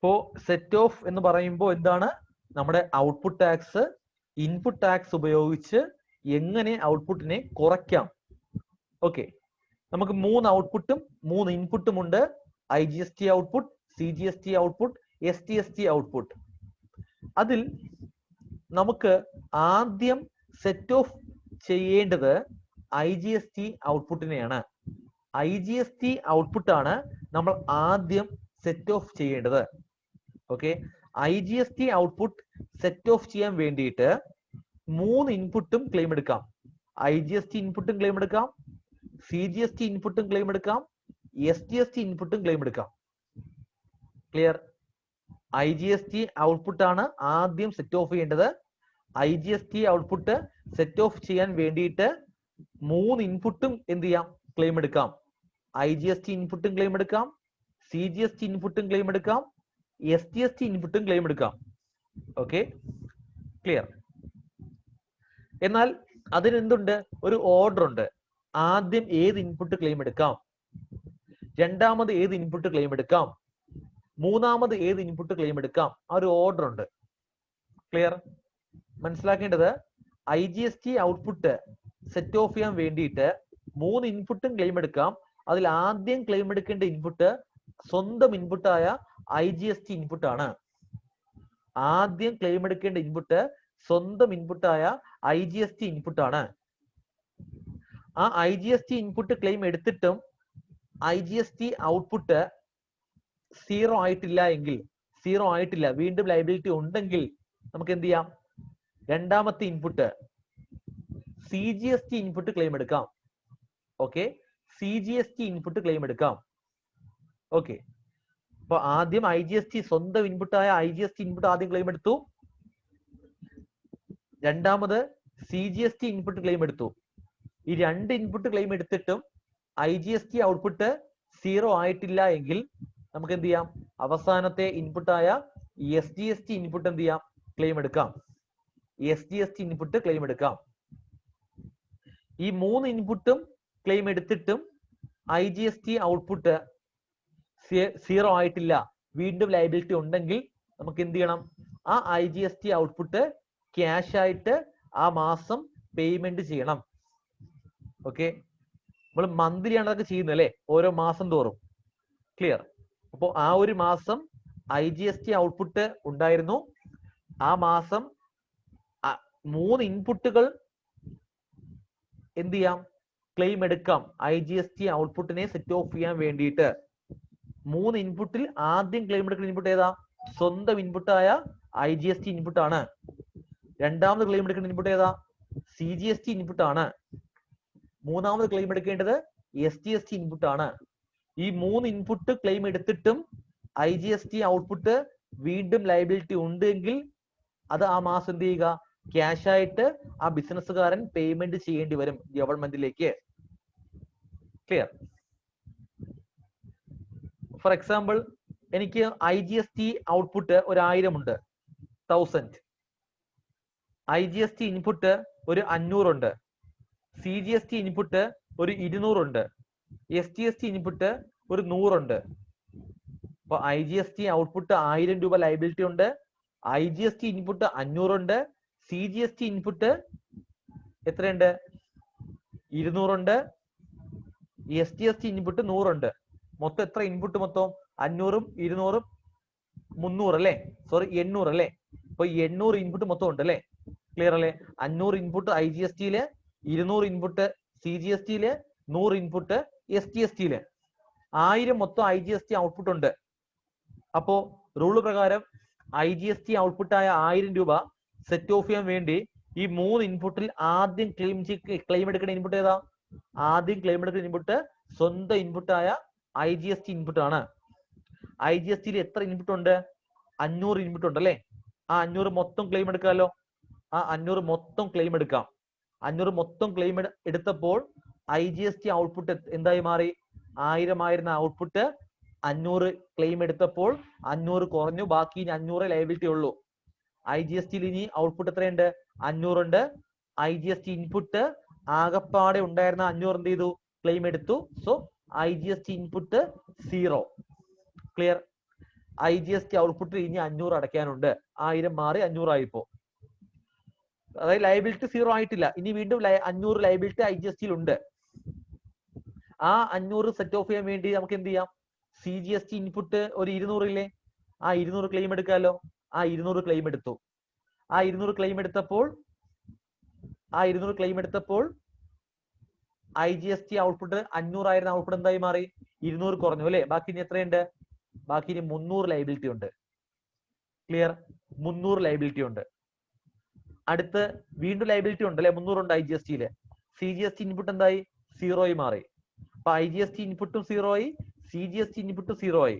ഇപ്പോ set of എന്ന് പറയുമ്പോൾ എന്താണ്? നമ്മുടെ ഔട്ട്പുട്ട് ടാക്സ് ഇൻപുട്ട് ടാക്സ് ഉപയോഗിച്ച് എങ്ങനെ ഔട്ട്പുട്ടിനെ കുറയ്ക്കാം. ഓക്കെ, നമുക്ക് 3 ഔട്ട്പുട്ടും 3 ഇൻപുട്ടും ഉണ്ട്. IGST output, CGST output, STST output. അതിൽ നമുക്ക് ആദ്യം സെറ്റ് ഓഫ് ചെയ്യേണ്ടത് IGST ഔട്ട്പുട്ടിനെയാണ്. IGST ഔട്ട്പുട്ടാണ് നമ്മൾ ആദ്യം സെറ്റ് ഓഫ് ചെയ്യേണ്ടത്. Okay, IGST output set off ചെയ്യാൻ വേണ്ടിയിട്ട് 3 ഇൻപുട്ടും ക്ലെയിം എടുക്കാം. IGST ഇൻപുട്ടും ക്ലെയിം എടുക്കാം, CGST ഇൻപുട്ടും ക്ലെയിം എടുക്കാം, STST ഇൻപുട്ടും ക്ലെയിം എടുക്കാം. ക്ലിയർ? IGST ഔട്ട്പുട്ട് ആണ് ആദ്യം സെറ്റ് ഓഫ് ചെയ്യേണ്ടത്. IGST ഔട്ട്പുട്ട് സെറ്റ് ഓഫ് ചെയ്യാൻ വേണ്ടിയിട്ട് 3 ഇൻപുട്ടും എന്ത് ചെയ്യാം? ക്ലെയിം എടുക്കാം. IGST ഇൻപുട്ടും ക്ലെയിം എടുക്കാം, CGST ഇൻപുട്ടും ക്ലെയിം എടുക്കാം, STST ഇൻപുട്ടും ക്ലെയിം എടുക്കാം. Okay, clear? എന്നാൽ അതിനെന്തുണ്ട്? ഒരു ഓർഡർ ഉണ്ട്. ആദ്യം ഏത് ഇൻപുട്ട് ക്ലെയിം എടുക്കാം, രണ്ടാമത് ഏത് ഇൻപുട്ട് ക്ലെയിം എടുക്കാം, മൂന്നാമത് ഏത് ഇൻപുട്ട് ക്ലെയിം എടുക്കാം. ആ ഒരു ഓർഡർ ഉണ്ട്. ക്ലിയർ? മനസ്സിലാക്കേണ്ടത് IGST ഔട്ട്പുട്ട് സെറ്റ് ഓഫ് ചെയ്യാൻ വേണ്ടിയിട്ട് 3 ഇൻപുട്ടും ക്ലെയിം എടുക്കാം. അതിൽ ആദ്യം ക്ലെയിം എടുക്കേണ്ട ഇൻപുട്ട് സ്വന്തം ഇൻപുട്ടായ IGST ഇൻപുട്ട് ആണ്. ആദ്യം ക്ലെയിം എടുക്കേണ്ട ഇൻപുട്ട് സ്വന്തം ഇൻപുട്ടായ IGST ഇൻപുട്ട് ആണ്. ആ IGST ഇൻപുട്ട് ക്ലെയിം എടുത്തിട്ടും IGST ഔട്ട്പുട്ട് 0 ആയിട്ടില്ല എങ്കിൽ, 0 ആയിട്ടില്ല, വീണ്ടും ലയബിലിറ്റി ഉണ്ടെങ്കിൽ നമുക്ക് എന്ത് ചെയ്യാം? രണ്ടാമത്തെ ഇൻപുട്ട് CGST ഇൻപുട്ട് ക്ലെയിം എടുക്കാം. ഓക്കെ, CGST ഇൻപുട്ട് ക്ലെയിം എടുക്കാം. ഓക്കെ, അപ്പൊ ആദ്യം IGST സ്വന്തം ഇൻപുട്ടായ IGST ഇൻപുട്ട് ആദ്യം ക്ലെയിം എടുത്തു. രണ്ടാമത് CGST ഇൻപുട്ട് ക്ലെയിം എടുത്തു. ഈ 2 ഇൻപുട്ട് ക്ലെയിം എടുത്തിട്ടും IGST ഔട്ട്പുട്ട് 0 ആയിട്ടില്ല എങ്കിൽ നമുക്ക് എന്ത് ചെയ്യാം? അവസാനത്തെ ഇൻപുട്ടായ SGST ഇൻപുട്ട് എന്ത് ചെയ്യാം? ക്ലെയിം എടുക്കാം. SGST ഇൻപുട്ട് ക്ലെയിം എടുക്കാം. ഈ 3 ഇൻപുട്ടും ക്ലെയിം എടുത്തിട്ടും IGST ഔട്ട്പുട്ട് 0 ആയിട്ടില്ല, വീണ്ടും ലയബിലിറ്റി ഉണ്ടെങ്കിൽ നമുക്ക് എന്ത് ചെയ്യണം? ആ IGST ഔട്ട്പുട്ട് ക്യാഷ് ആയിട്ട് ആ മാസം പേയ്മെന്റ് ചെയ്യണം. ഓക്കെ, നമ്മൾ മന്ത്ലി ആണ് അതൊക്കെ ചെയ്യുന്നത് അല്ലേ, ഓരോ മാസം തോറും. ക്ലിയർ? അപ്പോൾ ആ ഒരു മാസം IGST ഔട്ട്പുട്ട് ഉണ്ടായിരുന്നു. ആ മാസം 3 ഇൻപുട്ടുകൾ എന്ത് ചെയ്യാം? ക്ലെയിം എടുക്കാം. IGST ഔട്ട്പുട്ടിനെ സെറ്റ് ഓഫ് ചെയ്യാൻ വേണ്ടിയിട്ട് 3 ഇൻപുട്ടിൽ ആദ്യം ക്ലെയിം എടുക്കുന്ന ഇൻപുട്ട് ഏതാ? സ്വന്തം ഇൻപുട്ടായ IGST ഇൻപുട്ട് ആണ്. രണ്ടാമത് ക്ലെയിം എടുക്കുന്ന ഇൻപുട്ട് ഏതാ? CGST ഇൻപുട്ട് ആണ്. മൂന്നാമത് ക്ലെയിം എടുക്കേണ്ടത് STST ഇൻപുട്ട് ആണ്. ഈ 3 ഇൻപുട്ട് ക്ലെയിം എടുത്തിട്ടും IGST ഔട്ട്പുട്ട് വീണ്ടും ലയബിലിറ്റി ഉണ്ടെങ്കിൽ അത് ആ മാസം എന്ത് ചെയ്യുക? ക്യാഷ് ആയിട്ട് ആ ബിസിനസ്സുകാരൻ പേയ്മെന്റ് ചെയ്യേണ്ടി വരും ഗവൺമെന്റിലേക്ക്. ക്ലിയർ? ഫോർ എക്സാമ്പിൾ, എനിക്ക് IGST ഔട്ട്പുട്ട് ഒരു 1000 ഉണ്ട്, 1000. IGST ഇൻപുട്ട് ഒരു 500 ഉണ്ട്, CGST ഇൻപുട്ട് ഒരു 200 ഉണ്ട്, STST ഇൻപുട്ട് ഒരു 100 ഉണ്ട്. അപ്പൊ IGST ഔട്ട്പുട്ട് 1000 രൂപ ലയബിലിറ്റി ഉണ്ട്, IGST ഇൻപുട്ട് 500 ഉണ്ട്, CGST ഇൻപുട്ട് എത്രയുണ്ട്? 200 ഉണ്ട്, STST ഇൻപുട്ട് 100 ഉണ്ട്. മൊത്തം എത്ര ഇൻപുട്ട്? മൊത്തം 500ഉം 200ഉം 300 അല്ലേ, സോറി 800 അല്ലേ. അപ്പൊ 800 ഇൻപുട്ട് മൊത്തം ഉണ്ട് അല്ലേ. ക്ലിയർ അല്ലേ? 500 ഇൻപുട്ട് IGSTയില്, 200 ഇൻപുട്ട് CGSTയില്, 100 ഇൻപുട്ട് STSTയില്, 1000 മൊത്തം IGST ഔട്ട്പുട്ട് ഉണ്ട്. അപ്പോ റൂള് പ്രകാരം IGST ഔട്ട്പുട്ടായ 1000 രൂപ സെറ്റ് ഓഫ് ചെയ്യാൻ വേണ്ടി ഈ 3 ഇൻപുട്ടിൽ ആദ്യം ക്ലെയിം എടുക്കുന്ന ഇൻപുട്ട് ഏതാ? ആദ്യം ക്ലെയിം എടുക്കുന്ന ഇൻപുട്ട് സ്വന്തം ഇൻപുട്ടായ IGST ഇൻപുട്ട് ആണ്. IGSTയിൽ എത്ര ഇൻപുട്ട് ഉണ്ട്? 500 ഇൻപുട്ട് ഉണ്ട് അല്ലേ. ആ 500 മൊത്തം ക്ലെയിം എടുക്കാമല്ലോ. ആ 500 മൊത്തം ക്ലെയിം എടുക്കാം. 500 മൊത്തം ക്ലെയിം എടുത്തപ്പോൾ IGST ഔട്ട്പുട്ട് എന്തായി മാറി? 1000 ആയിരുന്ന ഔട്ട്പുട്ട് 500 ക്ലെയിം എടുത്തപ്പോൾ 500 കുറഞ്ഞു, ബാക്കി 500 ലയബിലിറ്റി ഉള്ളൂ. IGSTയിൽ ഇനി ഔട്ട്പുട്ട് എത്രയുണ്ട്? 500 ഉണ്ട്. IGST ഇൻപുട്ട് ആകപ്പാടെ ഉണ്ടായിരുന്ന 500 എന്ത് ചെയ്തു? ക്ലെയിം എടുത്തു. So IGST input 0. Clear? IGST output ഇനി 500 അടയ്ക്കാനുണ്ട്. 1000 മാറി 500 ആയിപ്പോ. അതായത് ലയബിലിറ്റി 0 ആയിട്ടില്ല. ഇനി വീണ്ടും 500 ലയബിലിറ്റി IGST ഉണ്ട്. ആ 500 സെറ്റ് ഓഫ് ചെയ്യാൻ വേണ്ടി നമുക്ക് എന്ത് ചെയ്യാം? CGST ഇൻപുട്ട് ഒരു 200 ഇല്ലേ? ആ 200 ക്ലെയിം എടുക്കാമല്ലോ. ആ 200 ക്ലെയിം എടുത്തു. ആ 200 ക്ലെയിം എടുത്തപ്പോൾ IGST ഔട്ട്പുട്ട് 500 ആയിരുന്ന ഔട്ട്പുട്ട് എന്തായി മാറി? 200 കുറഞ്ഞു അല്ലേ? ബാക്കി ഇനി എത്രയുണ്ട്? ബാക്കി ഇനി 300 ലയബിലിറ്റി ഉണ്ട്. ക്ലിയർ? 300 ലയബിലിറ്റി ഉണ്ട്. അടുത്ത് വീണ്ടും ലയബിലിറ്റി ഉണ്ട് അല്ലെ? 300 ഉണ്ട് IGST-യില്. CGST ഇൻപുട്ട് എന്തായി? 0 ആയി മാറി. അപ്പൊ IGST ഇൻപുട്ടും 0 ആയി, CGST ഇൻപുട്ടും 0 ആയി.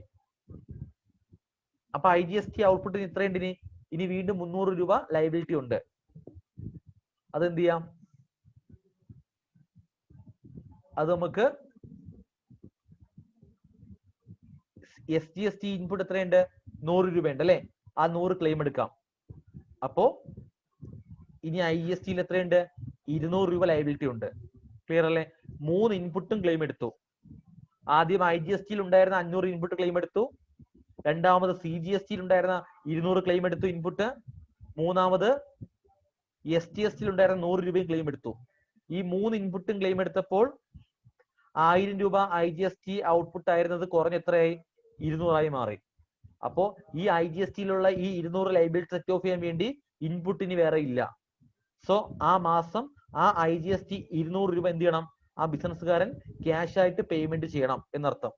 അപ്പൊ IGST ഔട്ട്പുട്ടിന് ഇത്രയുണ്ട്. ഇനി വീണ്ടും 300 രൂപ ലയബിലിറ്റി ഉണ്ട്. അതെന്ത് ചെയ്യാം? അത് നമുക്ക് SGST ഇൻപുട്ട് എത്രയുണ്ട്? 100 രൂപയുണ്ട് അല്ലെ? ആ 100 ക്ലെയിം എടുക്കാം. അപ്പോ ഇനി IGST-യിൽ എത്രയുണ്ട്? 200 രൂപ ലയബിലിറ്റി ഉണ്ട്. ക്ലിയർ അല്ലേ? 3 ഇൻപുട്ടും ക്ലെയിം എടുത്തു. ആദ്യം IGST-യിൽ ഉണ്ടായിരുന്ന 500 ഇൻപുട്ട് ക്ലെയിം എടുത്തു. രണ്ടാമത് CGST-യിൽ ഉണ്ടായിരുന്ന 200 ക്ലെയിം എടുത്തു ഇൻപുട്ട്. മൂന്നാമത് SGST-യിൽ ഉണ്ടായിരുന്ന 100 രൂപയും ക്ലെയിം എടുത്തു. ഈ 3 ഇൻപുട്ടും ക്ലെയിം എടുത്തപ്പോൾ 1000 രൂപ IGST ഔട്ട്പുട്ട് ആയിരുന്നത് കുറഞ്ഞ് എത്രയായി? 200 ആയി മാറി. അപ്പോ ഈ IGST-യിലുള്ള ഈ 200 ലയബിലിറ്റി സെറ്റ് ഓഫ് ചെയ്യാൻ വേണ്ടി ഇൻപുട്ടിന് വേറെ ഇല്ല. സോ ആ മാസം ആ IGST 200 രൂപ എന്ത് ചെയ്യണം? ആ ബിസിനസ്സുകാരൻ ക്യാഷ് ആയിട്ട് പേയ്മെന്റ് ചെയ്യണം എന്നർത്ഥം.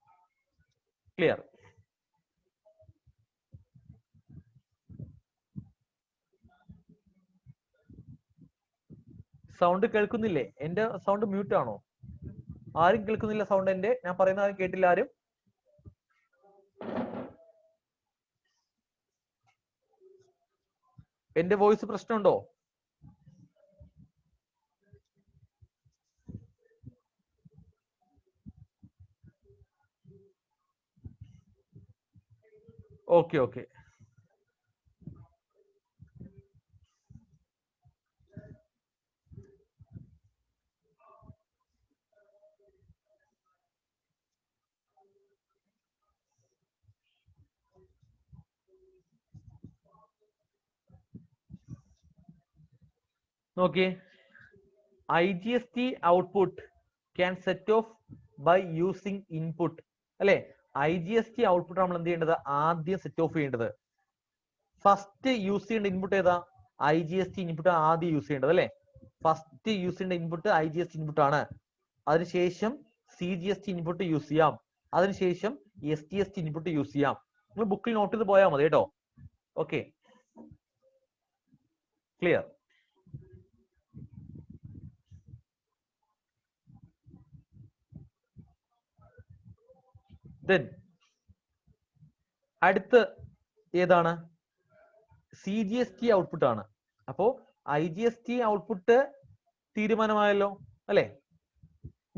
ക്ലിയർ? സൗണ്ട് കേൾക്കുന്നില്ലേ? എന്റെ സൗണ്ട് മ്യൂട്ട് ആണോ? ആരും കേൾക്കുന്നില്ല സൗണ്ട് എന്റെ? ഞാൻ പറയുന്ന ആരും കേട്ടില്ല ആരും? എന്റെ വോയിസ് പ്രശ്നമുണ്ടോ? Okay okay. നോക്കിയേ, IGST output can set off by using input അല്ലെ? IGST ഔട്ട്പുട്ട് നമ്മൾ എന്ത് ചെയ്യേണ്ടത്? ആദ്യം സെറ്റ് ഓഫ് ചെയ്യേണ്ടത്. ഫസ്റ്റ് യൂസ് ചെയ്യേണ്ട ഇൻപുട്ട് ഏതാ? IGST ഇൻപുട്ട് ആദ്യം യൂസ് ചെയ്യേണ്ടത് അല്ലെ? ഫസ്റ്റ് യൂസ് ചെയ്യേണ്ട ഇൻപുട്ട് IGST ഇൻപുട്ട് ആണ്. അതിനുശേഷം CGST ഇൻപുട്ട് യൂസ് ചെയ്യാം. അതിനുശേഷം SGST ഇൻപുട്ട് യൂസ് ചെയ്യാം. നിങ്ങൾ ബുക്കിൽ നോട്ട് ചെയ്ത് പോയാൽ മതി കേട്ടോ. Okay, clear? Then അടുത്ത് ഏതാണ്? CGST ഔട്ട്പുട്ട് ആണ്. അപ്പോ IGST ഔട്ട്പുട്ട് തീരുമാനമായല്ലോ അല്ലെ?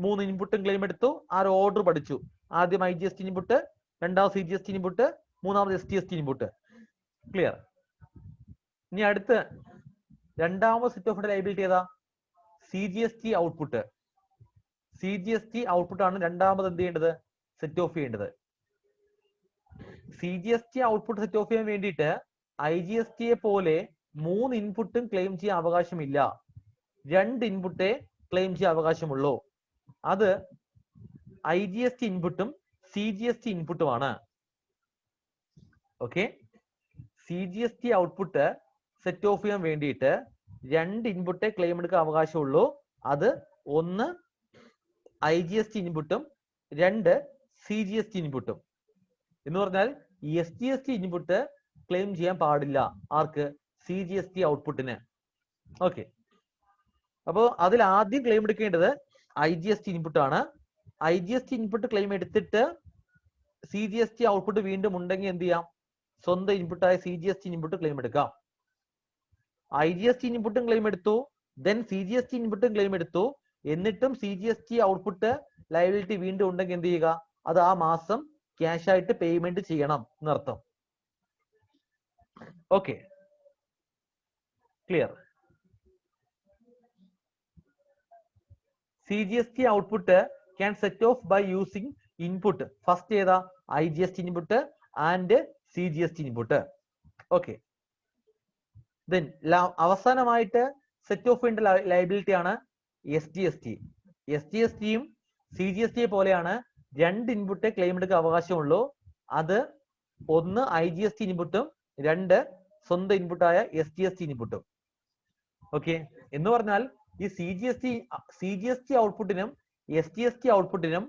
3 ഇൻപുട്ടും ക്ലെയിം എടുത്തു. ആ ഒരു ഓർഡർ പഠിച്ചു. ആദ്യം IGST ഇൻപുട്ട്, രണ്ടാമത് CGST ഇൻപുട്ട്, മൂന്നാമത് SGST ഇൻപുട്ട്. ക്ലിയർ? ഇനി അടുത്ത് രണ്ടാമത് സെറ്റ് ഓഫ് ലയബിലിറ്റി ഏതാ? CGST output. CGST ഔട്ട്പുട്ട് ആണ് രണ്ടാമത് എന്ത് ചെയ്യേണ്ടത്? സെറ്റ് ഓഫ് ചെയ്യേണ്ടത്. CGST ഔട്ട്പുട്ട് സെറ്റ് ഓഫ് ചെയ്യാൻ വേണ്ടിയിട്ട് IGST-യെ പോലെ 3 ഇൻപുട്ടും ക്ലെയിം ചെയ്യാൻ അവകാശമില്ല. 2 ഇൻപുട്ടേ ക്ലെയിം ചെയ്യാൻ അവകാശമുള്ളൂ. അത് IGST ഇൻപുട്ടും CGST ഇൻപുട്ടുമാണ്. Okay, CGST output set off ചെയ്യാൻ വേണ്ടിയിട്ട് 2 ഇൻപുട്ടേ ക്ലെയിം എടുക്കാൻ അവകാശമുള്ളൂ. അത് ഒന്ന് IGST ഇൻപുട്ടും 2 CGST ഇൻപുട്ടും. എന്ന് പറഞ്ഞാൽ SGST ഇൻപുട്ട് ക്ലെയിം ചെയ്യാൻ പാടില്ല. ആർക്ക്? CGST ഔട്ട്പുട്ടിന്. ഓക്കെ, അപ്പോൾ അതിൽ ആദ്യം ക്ലെയിം എടുക്കേണ്ടത് IGST ഇൻപുട്ട് ആണ്. IGST ഇൻപുട്ട് ക്ലെയിം എടുത്തിട്ട് CGST ഔട്ട്പുട്ട് വീണ്ടും ഉണ്ടെങ്കിൽ എന്ത് ചെയ്യാം? സ്വന്തം ഇൻപുട്ടായ CGST ഇൻപുട്ട് ക്ലെയിം എടുക്കാം. IGST ഇൻപുട്ടും ക്ലെയിം എടുത്തു, ദെൻ CGST ഇൻപുട്ടും ക്ലെയിം എടുത്തു. എന്നിട്ടും CGST ഔട്ട്പുട്ട് ലയബിലിറ്റി വീണ്ടും ഉണ്ടെങ്കിൽ എന്ത് ചെയ്യുക? അത് ആ മാസം ക്യാഷ് ആയിട്ട് പേയ്മെന്റ് ചെയ്യണം എന്നർത്ഥം. Okay, clear? CGST output can set off by using input. First ഏതാ? IGST input and CGST input. Okay. Then അവസാനമായിട്ട് സെറ്റ് ഓഫ് ഫീൽഡ് ലയബിലിറ്റി ആണ് SGST. SGSTയും CGST പോലെയാണ്, 2 ഇൻപുട്ടേ ക്ലെയിം എടുക്കാൻ അവകാശമുള്ളൂ. അത് ഒന്ന് IGST ഇൻപുട്ടും 2 സ്വന്തം ഇൻപുട്ടായ SGST ഇൻപുട്ടും. ഓക്കെ. എന്ന് പറഞ്ഞാൽ ഈ CGST ഔട്ട്പുട്ടിനും SGST ഔട്ട്പുട്ടിനും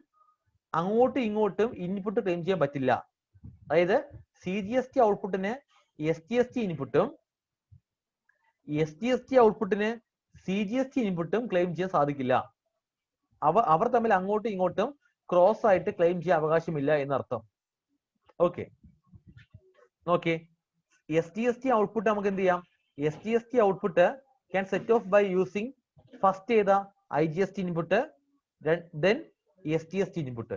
അങ്ങോട്ടും ഇങ്ങോട്ടും ഇൻപുട്ട് ക്ലെയിം ചെയ്യാൻ പറ്റില്ല. അതായത് CGST ഔട്ട്പുട്ടിന് SGST ഇൻപുട്ടും SGST ഔട്ട്പുട്ടിന് CGST ഇൻപുട്ടും ക്ലെയിം ചെയ്യാൻ സാധിക്കില്ല. അവർ തമ്മിൽ അങ്ങോട്ടും ഇങ്ങോട്ടും ക്രോസ് ആയിട്ട് ക്ലെയിം ചെയ്യാൻ അവകാശമില്ല എന്നർത്ഥം. ഓക്കെ. നോക്കിയേ, SGST ഔട്ട്പുട്ട് നമുക്ക് എന്ത് ചെയ്യാം? SGST output can set off by using first ഏതാ IGST input, then SGST input.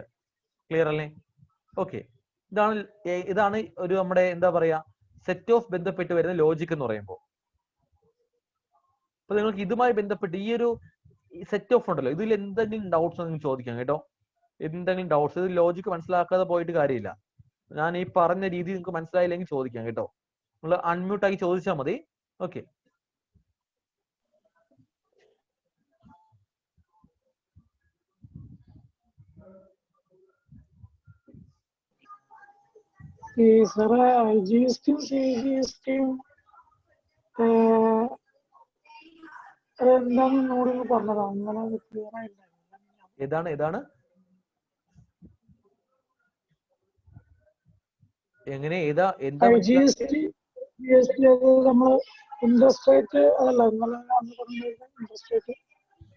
Clear അല്ലേ? ഓക്കെ. ഇതാണ് ഒരു നമ്മുടെ എന്താ പറയാ സെറ്റ് ഓഫ് ബന്ധപ്പെട്ട് വരുന്ന ലോജിക് എന്ന് പറയുമ്പോൾ. അപ്പൊ നിങ്ങൾക്ക് ഇതുമായി ബന്ധപ്പെട്ട് ഈ ഒരു സെറ്റ് ഓഫ് ഉണ്ടല്ലോ, ഇതിൽ എന്തെങ്കിലും ഡൗട്ട്സ് നിങ്ങൾ ചോദിക്കാം കേട്ടോ. എന്തെങ്കിലും ഡൗട്ട്സ്, ഇത് ലോജിക്ക് മനസ്സിലാക്കാതെ പോയിട്ട് കാര്യമില്ല. ഞാൻ ഈ പറഞ്ഞ രീതി നിങ്ങൾക്ക് മനസ്സിലായില്ലെങ്കിൽ ചോദിക്കാം കേട്ടോ. നിങ്ങൾ അൺമ്യൂട്ട് ആക്കി ചോദിച്ചാൽ മതി. ഓക്കെ. ഈ സാറേ IGSTയും CGSTയും എന്താണെന്ന് നോടി പറഞ്ഞതാ, അങ്ങനെ ക്ലിയർ ആയില്ല. ഏതാണ് എങ്ങനെ എന്താ IGST നമ്മള് ഇൻട്രസ്റ്റ് റേറ്റ് അതല്ല, ഇൻട്രസ്റ്റ് റേറ്റ്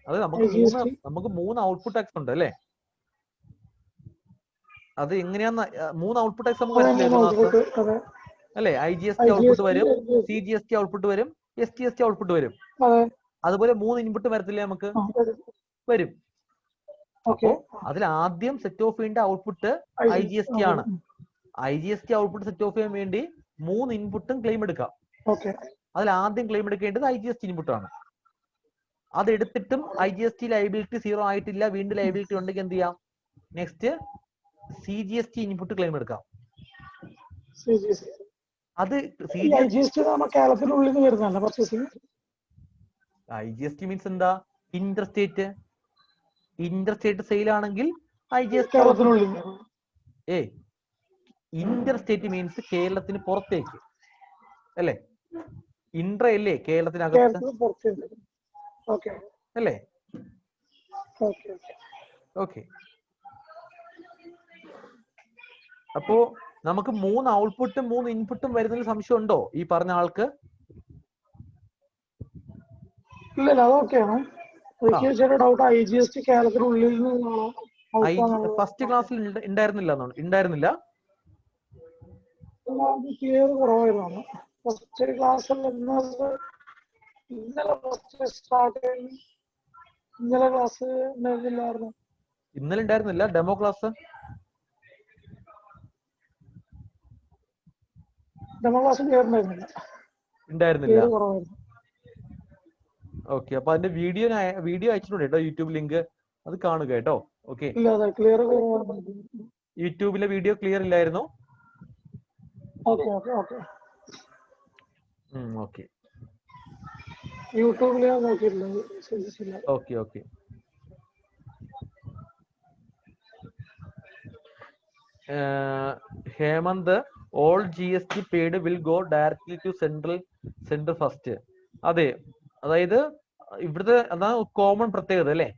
അത് നമുക്ക് 3 ഔട്ട്പുട്ട് ടാക്സ് ഉണ്ട് അല്ലേ? അത് എങ്ങനെയാന്ന് 3 ഔട്ട്പുട്ട് ടാക്സ് നമുക്ക് അല്ലേ? IGST ഔട്ട്പുട്ട് വരും, CGST ഔട്ട്പുട്ട് വരും, SGST ഔട്ട്പുട്ട് വരും. അതുപോലെ 3 ഇൻപുട്ട് വരത്തില്ലേ നമുക്ക്? വരും. അപ്പോ അതിൽ ആദ്യം സെറ്റ് ഓഫ് ചെയ്യേണ്ട ഔട്ട്പുട്ട് IGST ആണ്. IGST ഔട്ട്പുട്ട് സെറ്റ് ഓഫ് ചെയ്യാൻ വേണ്ടി 3 ഇൻപുട്ടും ക്ലെയിം എടുക്കാം. അതിൽ ആദ്യം ക്ലെയിം എടുക്കേണ്ടത് IGST ഇൻപുട്ട് ആണ്. അതെടുത്തിട്ടും IGST ലയബിലിറ്റി 0 ആയിട്ടില്ല, വീണ്ടും ലയബിലിറ്റി ഉണ്ടെങ്കിൽ എന്ത് ചെയ്യാം? നെക്സ്റ്റ് CGST ഇൻപുട്ട് ക്ലെയിം എടുക്കാം. അത് IGST മീൻസ് എന്താ? ഇന്റർസ്റ്റേറ്റ് സെയിൽ ആണെങ്കിൽ IGST ഇന്റർസ്റ്റേറ്റ് മീൻസ് കേരളത്തിന് പുറത്തേക്ക് അല്ലേ? ഇൻട്ര അല്ലേ കേരളത്തിനകത്ത് അല്ലേ? ഓക്കെ. അപ്പോ നമുക്ക് 3 ഔട്ട്പുട്ടും 3 ഇൻപുട്ടും വരുന്നതിൽ സംശയം ഉണ്ടോ ഈ പറഞ്ഞ ആൾക്ക്? ഫസ്റ്റ് ക്ലാസ്സിൽ ഉണ്ടായിരുന്നില്ല. ഇന്നലെ ഉണ്ടായിരുന്നില്ല ഡെമോ ക്ലാസ്. ഉണ്ടായിരുന്നില്ല. ഓക്കെ. അപ്പൊ അതിന്റെ വീഡിയോ അയച്ചിട്ടുണ്ട് കേട്ടോ, യൂട്യൂബ് ലിങ്ക്, അത് കാണുക കേട്ടോ. ഓക്കെ. യൂട്യൂബിലെ വീഡിയോ ക്ലിയർ ഇല്ലായിരുന്നു. Okay. Okay. Hemant, all GST paid will go directly to central first. അതെ, അതായത് ഇവിടുത്തെ അതാ കോമൺ പ്രത്യേകത അല്ലേ?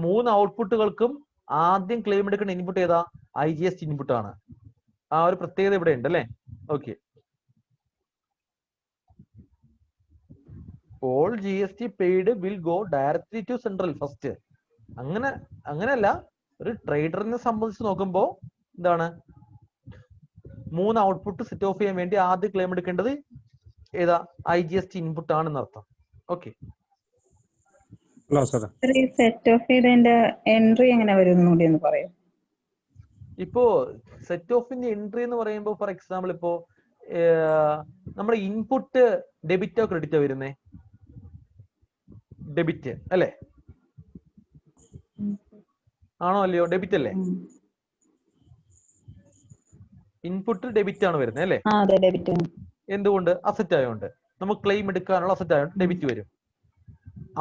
3 ഔട്ട്പുട്ടുകൾക്കും ആദ്യം ക്ലെയിം എടുക്കുന്ന ഇൻപുട്ട് ഏതാ? IGST ഇൻപുട്ട് ആണ്. ആ ഒരു പ്രത്യേകത ഇവിടെ ഉണ്ട് അല്ലേ? Okay. all GST paid will go directly to central first. അങ്ങനെയല്ല, ഒരു ട്രേഡറിനെ സംബന്ധിച്ച് നോക്കുമ്പോൾ എന്താണ്, 3 ഔട്ട്പുട്ട് സെറ്റ് ഓഫ് ചെയ്യാൻ വേണ്ടി ആദ്യം ക്ലെയിം എടുക്കേണ്ടത് ഏതാ? IGST ഇൻപുട്ട് ആണെന്ന് അർത്ഥം. ഓക്കെ. സെറ്റ് ഓഫ് ചെയ്തതിന്റെ എൻട്രി എങ്ങനെ വരും കൂടി ഒന്ന് പറയാം. ഇപ്പോ സെറ്റ് ഓഫിന്റെ എൻട്രി എന്ന് പറയുമ്പോൾ ഫോർ എക്സാമ്പിൾ ഇപ്പോ നമ്മുടെ ഇൻപുട്ട് ഡെബിറ്റോ ക്രെഡിറ്റോ വരുന്നേ? ഡെബിറ്റ് അല്ലേ? ആണോ അല്ലയോ? ഡെബിറ്റ് അല്ലേ? ഇൻപുട്ട് ഡെബിറ്റ് ആണ് വരുന്നത് അല്ലേ? ആ അതെ ഡെബിറ്റ്. എന്തുകൊണ്ട്? അസറ്റ് ആയതുകൊണ്ട്. നമുക്ക് ക്ലെയിം എടുക്കാനുള്ള അസറ്റ് ആയതുകൊണ്ട് ഡെബിറ്റ് വരും.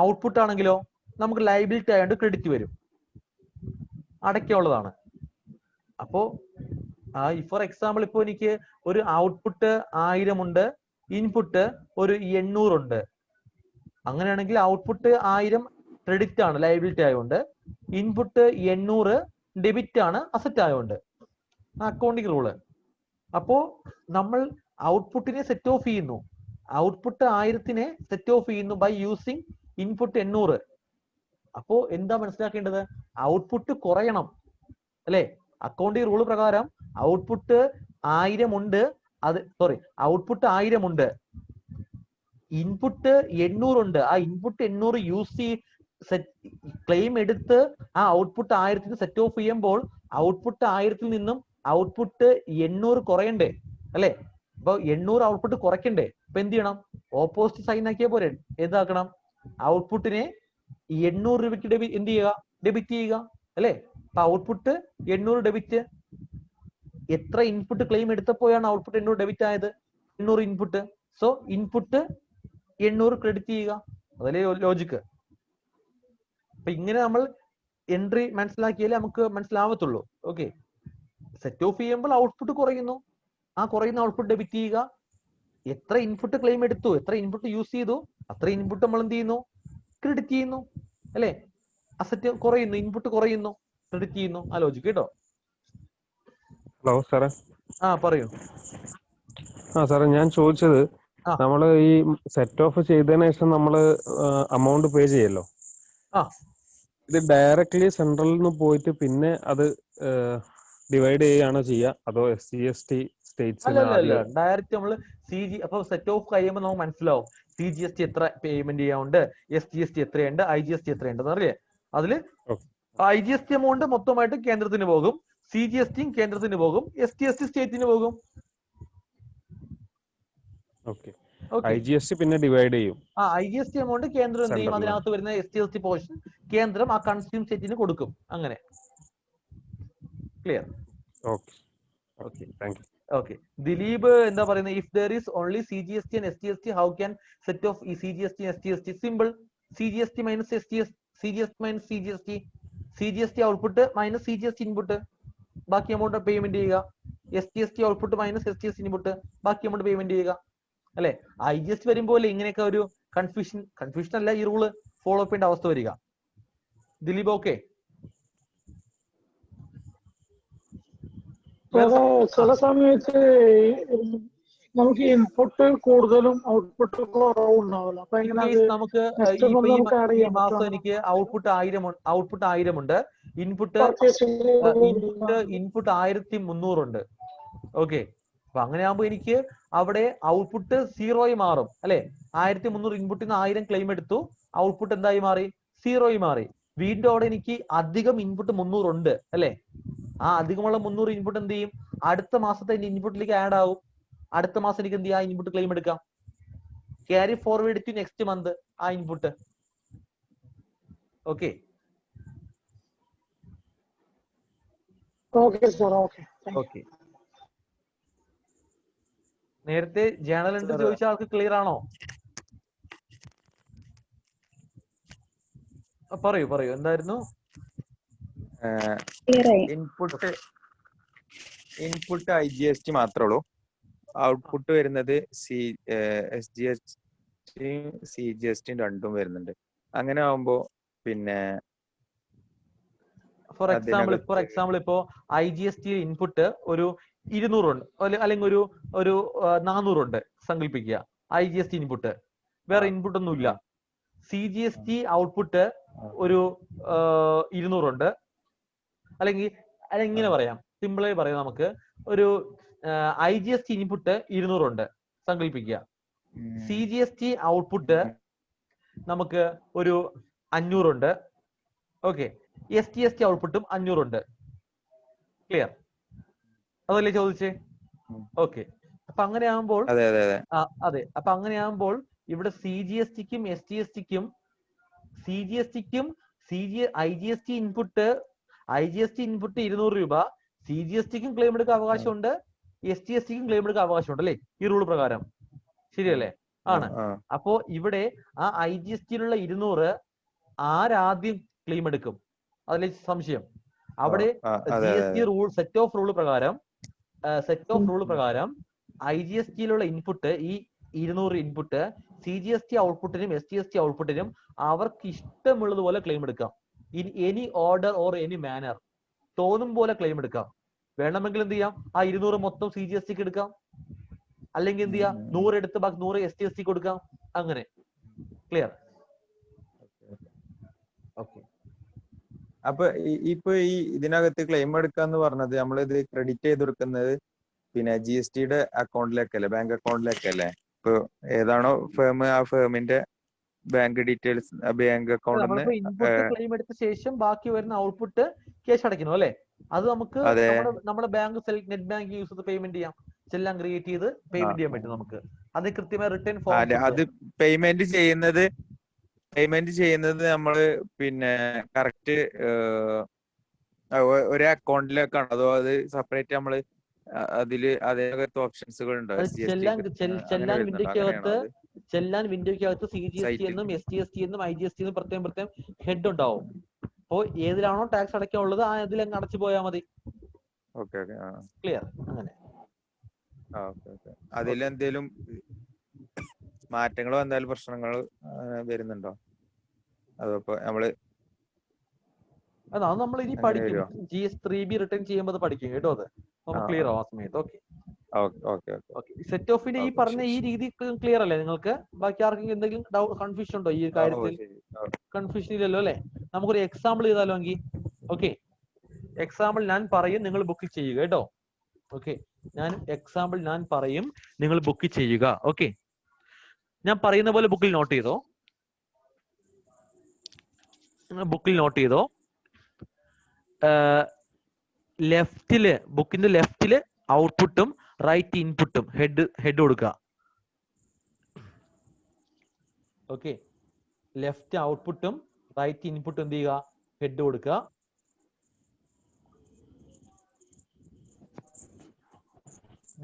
ഔട്ട്പുട്ട് ആണെങ്കിലോ നമുക്ക് ലൈബിലിറ്റി ആയതുകൊണ്ട് ക്രെഡിറ്റ് വരും. അടയ്ക്കുള്ളതാണ്. അപ്പോ ഫോർ എക്സാമ്പിൾ ഇപ്പോ എനിക്ക് ഒരു ഔട്ട്പുട്ട് 1000 ഉണ്ട്, ഇൻപുട്ട് ഒരു 800 ഉണ്ട്. അങ്ങനെയാണെങ്കിൽ ഔട്ട്പുട്ട് 1000 ക്രെഡിറ്റ് ആണ് ലൈബിലിറ്റി ആയതുകൊണ്ട്, ഇൻപുട്ട് 800 ഡെബിറ്റ് ആണ് അസറ്റ് ആയതുകൊണ്ട്. Accounting rule. അപ്പോ നമ്മൾ ഔട്ട്പുട്ടിനെ സെറ്റ് ഓഫ് ചെയ്യുന്നു. ഔട്ട്പുട്ട് 1000-നെ സെറ്റ് ഓഫ് ചെയ്യുന്നു ബൈ യൂസിങ് ഇൻപുട്ട് 800. അപ്പോ എന്താ മനസ്സിലാക്കേണ്ടത്? ഔട്ട്പുട്ട് കുറയണം അല്ലെ? അക്കൗണ്ടിങ് റൂൾ പ്രകാരം ഔട്ട്പുട്ട് 1000 ഉണ്ട്, ഔട്ട്പുട്ട് 1000 ഉണ്ട്, ഇൻപുട്ട് 800 ഉണ്ട്. ആ ഇൻപുട്ട് 800 യൂസ് ക്ലെയിം എടുത്ത് ആ ഔട്ട്പുട്ട് 1000-ന് സെറ്റ് ഓഫ് ചെയ്യുമ്പോൾ ഔട്ട്പുട്ട് 1000-ൽ നിന്നും ഔട്ട്പുട്ട് 800 കുറയണ്ടേ അല്ലെ? അപ്പൊ 800 ഔട്ട്പുട്ട് കുറയ്ക്കണ്ടേ? അപ്പൊ എന്ത് ചെയ്യണം? ഓപ്പോസിറ്റ് സൈൻ ആക്കിയ പോലെ എന്താക്കണം? ഔട്ട്പുട്ടിനെ 800 രൂപയ്ക്ക് എന്ത് ചെയ്യുക? ഡെബിറ്റ് ചെയ്യുക അല്ലെ? അപ്പൊ ഔട്ട്പുട്ട് 800 ഡെബിറ്റ്. എത്ര ഇൻപുട്ട് ക്ലെയിം എടുത്തപ്പോഴാണ് ഔട്ട്പുട്ട് 800 ഡെബിറ്റ് ആയത്? 800 ഇൻപുട്ട്. സോ ഇൻപുട്ട് 800 ക്രെഡിറ്റ് ചെയ്യുക. അതല്ലേ ലോജിക്ക്. അപ്പൊ ഇങ്ങനെ നമ്മൾ എൻട്രി മനസ്സിലാക്കിയാലേ നമുക്ക് മനസ്സിലാവത്തുള്ളൂ. ഓക്കെ, സെറ്റ് ഓഫ് ചെയ്യുമ്പോൾ ഔട്ട്പുട്ട് കുറയുന്നു, ആ കുറയുന്ന ഔട്ട്പുട്ട് ഡെബിറ്റ് ചെയ്യുക. എത്ര ഇൻപുട്ട് ക്ലെയിം എടുത്തു, എത്ര ഇൻപുട്ട് യൂസ് ചെയ്തു, അത്ര ഇൻപുട്ട് നമ്മൾ എന്ത് ചെയ്യുന്നു? ക്രെഡിറ്റ് ചെയ്യുന്നു അല്ലെ? അസറ്റ് കുറയുന്നു, ഇൻപുട്ട് കുറയുന്നു, ക്രെഡിറ്റ് ചെയ്യുന്നു. ആ ലോജിക്ക് കേട്ടോ. ഹലോ സാറേ. പറയൂ. സാറേ ഞാൻ ചോദിച്ചത്, ആ. നമ്മള് ഈ സെറ്റ് ഓഫ് ചെയ്തതിനു ശേഷം നമ്മള് അമൗണ്ട് പേ ചെയ്യല്ലോ, ഇത് ഡയറക്ട്ലി സെൻട്രലിൽ നിന്ന് പോയിട്ട് പിന്നെ അത് ഡിവൈഡ് ചെയ്യുകയാണോ ചെയ്യുക, അതോ SGST സ്റ്റേറ്റ്സിന്? അല്ല, ഡയറക്റ്റ് നമ്മൾ അപ്പൊ സെറ്റ് ഓഫ് കഴിയുമ്പോൾ നമുക്ക് മനസ്സിലാവും CGST എത്ര പേയ്മെന്റ് ചെയ്യാനുണ്ട്, SGST എത്രയുണ്ട്, IGST എത്രയുണ്ട് എന്നറിയേ. അതില് IGST എമൗണ്ട് മൊത്തമായിട്ട് കേന്ദ്രത്തിന് പോകും, CGSTയും കേന്ദ്രത്തിന് പോകും, STST സ്റ്റേറ്റിന് പോകും. IGST പിന്നെ ഡിവൈഡ് ചെയ്യും. IGST എമൗണ്ട് കേന്ദ്രം എന്ത് ചെയ്യും? അതിനകത്ത് വരുന്ന STST പോർഷൻ കേന്ദ്രം ആ കൺസ്യൂം സ്റ്റേറ്റിന് കൊടുക്കും. അങ്ങനെ clear? Okay, thank you. Okay, Dileep എന്താ പറയുന്നത്? If there is only CGST and STST, how can set off ഈ CGST STST? Simple. CGST minus CGST minus CGST output minus CGST input, ബാക്കി amount payment ചെയ്യുക. STST output minus STST input, ബാക്കി amount payment ചെയ്യുക അല്ലെ? IGST വരുമ്പോൾ ഇങ്ങനെയൊക്കെ ഒരു confusion അല്ല, ഈ റൂള് ഫോളോ ചെയ്യേണ്ട അവസ്ഥ വരിക. ദിലീപ് ഓക്കെ? ചില സമയത്ത് നമുക്ക് ഇൻപുട്ട് കൂടുതലും ഔട്ട്പുട്ട് കുറവും ഉണ്ടാവില്ല. അപ്പൊ നമുക്ക് ഈ മാസം എനിക്ക് ഔട്ട്പുട്ട് 1000 ഉണ്ട്, ഇൻപുട്ട് 1300 ഉണ്ട്. ഓക്കെ, അപ്പൊ അങ്ങനെ ആകുമ്പോ എനിക്ക് അവിടെ ഔട്ട്പുട്ട് 0 മാറും അല്ലെ? 1300 ഇൻപുട്ടിൽ നിന്ന് 1000 ക്ലെയിം എടുത്തു, ഔട്ട്പുട്ട് എന്തായി മാറി? 0 മാറി. വീണ്ടും അവിടെ എനിക്ക് അധികം ഇൻപുട്ട് 300 ഉണ്ട് അല്ലെ? ആ അധികമുള്ള 300 ഇൻപുട്ട് എന്ത് ചെയ്യും? അടുത്ത മാസത്തെ ഇൻപുട്ടിലേക്ക് ആഡ് ആവും. അടുത്ത മാസം എനിക്ക് എന്ത് ചെയ്യാം? ഇൻപുട്ട് ക്ലെയിം എടുക്കാം. Carry forward to next month ആ ഇൻപുട്ട്. Okay, okay. നേരത്തെ ജേണൽ എൻട്രി ചോദിച്ച ആൾക്ക് ക്ലിയർ ആണോ? പറയൂ എന്തായിരുന്നു? ഇൻപുട്ട് IGST മാത്രമേ ഉള്ളൂ, ഔട്ട്പുട്ട് വരുന്നത് SGSTയും CGSTയും രണ്ടും വരുന്നുണ്ട്. അങ്ങനെ ആവുമ്പോ പിന്നെ ഫോർ എക്സാമ്പിൾ ഇപ്പോ IGST ഇൻപുട്ട് ഒരു 200 ഉണ്ട് അല്ലെങ്കിൽ ഒരു 400 ഉണ്ട് സങ്കല്പിക്കുക. IGST ഇൻപുട്ട് വേറെ ഇൻപുട്ട് ഒന്നും ഇല്ല. CGST ഔട്ട്പുട്ട് ഒരു 200 ഉണ്ട്, അല്ലെങ്കിൽ ഇങ്ങനെ പറയാം, സിമ്പിളായി പറയാം, നമുക്ക് ഒരു IGST ഇൻപുട്ട് 200 ഉണ്ട് സങ്കല്പിക്കുക. CGST ഔട്ട്പുട്ട് നമുക്ക് ഒരു 500 ഉണ്ട്. ഓക്കെ, STST ഔട്ട്പുട്ടും 500 ഉണ്ട്. ക്ലിയർ? അതല്ലേ ചോദിച്ചേ? ഓക്കെ, അപ്പൊ അങ്ങനെ ആകുമ്പോൾ അതെ, അപ്പൊ അങ്ങനെ ആകുമ്പോൾ ഇവിടെ CGSTക്കും STSTക്കും IGST ഇൻപുട്ട് 200 രൂപ, CGSTക്കും ക്ലെയിം എടുക്കാൻ അവകാശമുണ്ട്, ST/STക്കും ക്ലെയിം എടുക്കാൻ അവകാശമുണ്ട് അല്ലേ ഈ റൂൾ പ്രകാരം, ശരിയല്ലേ? ആണ്. അപ്പോ ഇവിടെ ആ IGSTയിലുള്ള 200 ആരാദ്യം ക്ലെയിം എടുക്കും? അതിലെ സംശയം. അവിടെ GST rule set off rule പ്രകാരം IGSTയിലുള്ള ഇൻപുട്ട്, ഈ 200 ഇൻപുട്ട് CGST ഔട്ട്പുട്ടിനും STST ഔട്ട്പുട്ടിനും അവർക്ക് ഇഷ്ടമുള്ളതുപോലെ ക്ലെയിം എടുക്കാം. In any order or any manner. തോന്നും പോലെ ക്ലെയിം എടുക്കാം. വേണമെങ്കിൽ എന്ത് ചെയ്യാം, ആ 200 മൊത്തം CGSTക്ക് എടുക്കാം, അല്ലെങ്കിൽ എന്ത് ചെയ്യാം 100 എടുത്ത് ബാക്കി 100 STST കൊടുക്കാം. അങ്ങനെ. ക്ലിയർ? ഓക്കെ. അപ്പൊ ഇപ്പൊ ഈ ഇതിനകത്ത് ക്ലെയിം എടുക്കാന്ന് പറഞ്ഞത് നമ്മളിത് ക്രെഡിറ്റ് ചെയ്ത് കൊടുക്കുന്നത് പിന്നെ GSTയുടെ അക്കൗണ്ടിലേക്കല്ലേ, ബാങ്ക് അക്കൗണ്ടിലേക്കല്ലേ? ഇപ്പൊ ഏതാണോ ഫേം, ആ ഫേമിന്റെ ബാങ്ക് ഡീറ്റെയിൽസ് ബാങ്ക് അക്കൗണ്ടിൽ ഇൻപുട്ട് ക്ലെയിം എടുത്ത ശേഷം ബാക്കി വരുന്ന ഔട്ട്പുട്ട് ക്യാഷ് അടയ്ക്കണം അല്ലേ? അത് നമുക്ക് നമ്മുടെ ബാങ്ക് നെറ്റ് ബാങ്ക് യൂസ് ചെയ്ത് പേയ്മെന്റ് ചെയ്യാം. എല്ലാം ക്രിയേറ്റ് ചെയ്ത് പേയ്മെന്റ് ചെയ്യാൻ പറ്റും നമുക്ക്. അത് കൃത്യമായ റിട്ടേൺ ഫോം. അത് പേയ്മെന്റ് ചെയ്യുന്നത് നമ്മള് പിന്നെ കറക്റ്റ് ഒരു അക്കൗണ്ടിലേക്കാണ്, അതോ അത് സെപ്പറേറ്റ് നമ്മള് അതില് അതേപോലത്തെ ഓപ്ഷൻസുകൾ ഉണ്ടോ? ചെല്ലാൻ വിൻഡോയ്ക്കകത്ത് CGST എന്നും STST എന്നും IGST എന്നും പ്രത്യേകം ഹെഡ് ഉണ്ടാവും. അപ്പോ ഏതിലാണോ ടാക്സ് അടയ്ക്കാനുള്ളത് ആ ഇതിലങ്ങ് അടച്ചു പോയാൽ മതി. ക്ലിയർ? അങ്ങനെ. അതിലെന്തേലും മാറ്റങ്ങളോ എന്തായാലും പ്രശ്നങ്ങൾ വരുന്നുണ്ടോ? അതപ്പോ അത് നമ്മൾ ഇനി പഠിക്കും. GS3B റിട്ടേൺ ചെയ്യുമ്പോൾ പഠിക്കും കേട്ടോ. അത് നമുക്ക് ക്ലിയർ ആവും ആ സമയത്ത്. ഓക്കെ. സെറ്റ് ഓഫിന്റെ ഈ പറഞ്ഞ ഈ രീതി ക്ലിയർ അല്ലേ നിങ്ങൾക്ക്? ബാക്കി ആർക്കെങ്കിലും എന്തെങ്കിലും കൺഫ്യൂഷൻ ഉണ്ടോ ഈ കാര്യത്തിൽ? കൺഫ്യൂഷൻ ഇല്ലല്ലോ അല്ലെ? നമുക്കൊരു എക്സാമ്പിൾ ചെയ്താലോ എങ്കിൽ? ഓക്കെ, എക്സാമ്പിൾ ഞാൻ പറയും, നിങ്ങൾ ബുക്ക് ചെയ്യുക കേട്ടോ. ഓക്കെ, എക്സാമ്പിൾ ഞാൻ പറയും, നിങ്ങൾ ബുക്ക് ചെയ്യുക. ഓക്കെ, ഞാൻ പറയുന്ന പോലെ ബുക്കിൽ നോട്ട് ചെയ്തോ. ലെഫ്റ്റില്, ബുക്കിന്റെ ലെഫ്റ്റില് ഔട്ട്പുട്ടും റൈറ്റ് ഇൻപുട്ടും ഹെഡ് കൊടുക്കുക. ഓക്കെ, ലെഫ്റ്റ് ഔട്ട്പുട്ടും റൈറ്റ് ഇൻപുട്ടും എന്ത് ചെയ്യുക? ഹെഡ് കൊടുക്കുക.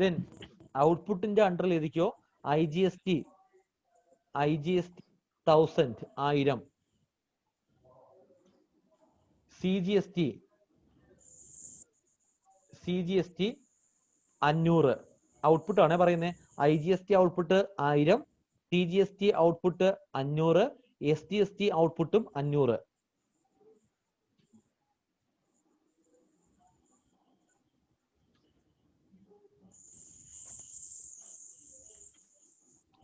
ദെൻ ഔട്ട്പുട്ടിന്റെ അണ്ടറിൽ എഴുതിക്കോ IGST 1000 1000, CGST 500. ഔട്ട്പുട്ട് ആണേ പറയുന്നത്. IGST output 1000, CGST output 500, STST ഔട്ട്പുട്ടും 500.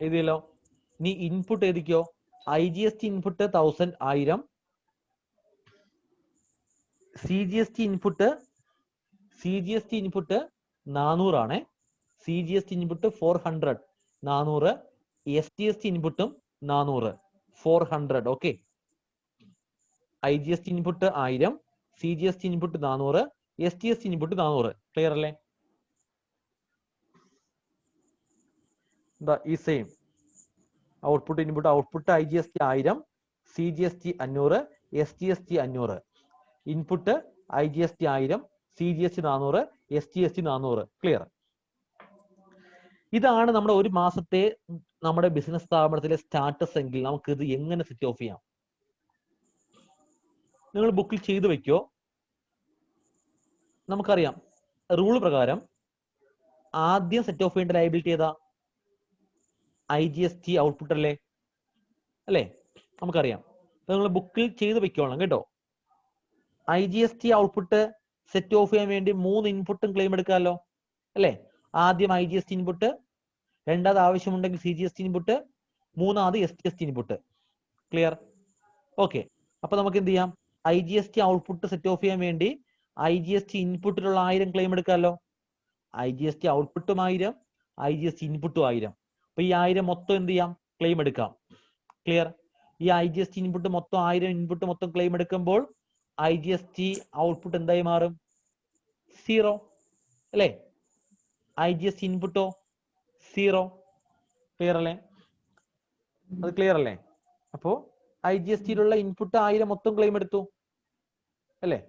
എഴുതിയല്ലോ. നീ ഇൻപുട്ട് എഴുതിക്കോ. IGST ഇൻപുട്ട് 1000 1000, CGST ഇൻപുട്ട് 400 ആണ്. CGST ഇൻപുട്ട് 400 400, STST ഇൻപുട്ടും 400 400. Okay, IGST input 1000, CGST input 400, STST input 400. Clear അല്ലേ? ഈ same output input IGST 1000, CGST 500, STST 500. Input IGST 1000, CGST 400, STST 400. Clear? ഇതാണ് നമ്മുടെ ഒരു മാസത്തെ നമ്മുടെ ബിസിനസ് സ്ഥാപനത്തിലെ സ്റ്റാറ്റസ് എങ്കിൽ നമുക്ക് ഇത് എങ്ങനെ സെറ്റ് ഓഫ് ചെയ്യാം? നിങ്ങൾ ബുക്കിൽ ചെയ്തു വെക്കോ. നമുക്കറിയാം റൂൾ പ്രകാരം ആദ്യം സെറ്റ് ഓഫ് ചെയ്യേണ്ട ലയബിലിറ്റി ഏതാ? IGST ഔട്ട്പുട്ട് അല്ലേ? നമുക്കറിയാം. നിങ്ങൾ ബുക്കിൽ ചെയ്ത് വെക്കോളാം കേട്ടോ. IGST ഔട്ട്പുട്ട് സെറ്റ് ഓഫ് ചെയ്യാൻ വേണ്ടി 3 ഇൻപുട്ടും ക്ലെയിം എടുക്കാമല്ലോ അല്ലേ? ആദ്യം IGST ഇൻപുട്ട്, രണ്ടാമത് ആവശ്യമുണ്ടെങ്കിൽ CGST ഇൻപുട്ട്, മൂന്നാമത് STST ഇൻപുട്ട്. ക്ലിയർ? ഓക്കെ, അപ്പൊ നമുക്ക് എന്ത് ചെയ്യാം? IGST ഔട്ട്പുട്ട് സെറ്റ് ഓഫ് ചെയ്യാൻ വേണ്ടി IGST ഇൻപുട്ടിലുള്ള 1000 ക്ലെയിം എടുക്കാമല്ലോ. IGST ഔട്ട്പുട്ടും 1000, IGST ഇൻപുട്ടും 1000. അപ്പൊ ഈ 1000 മൊത്തം എന്ത് ചെയ്യാം? ക്ലെയിം എടുക്കാം. ക്ലിയർ? ഈ IGST ഇൻപുട്ട് മൊത്തം 1000 ഇൻപുട്ട് മൊത്തം ക്ലെയിം എടുക്കുമ്പോൾ IGST ഔട്ട്പുട്ട് എന്തായി മാറും? 0 അല്ലേ? IGST ഇൻപുട്ടോ 0. ക്ലിയർ അല്ലേ? അത് ക്ലിയർ അല്ലേ? അപ്പോ IGSTയിലുള്ള ഇൻപുട്ട് 1000 മൊത്തം ക്ലെയിം എടുത്തു അല്ലേ?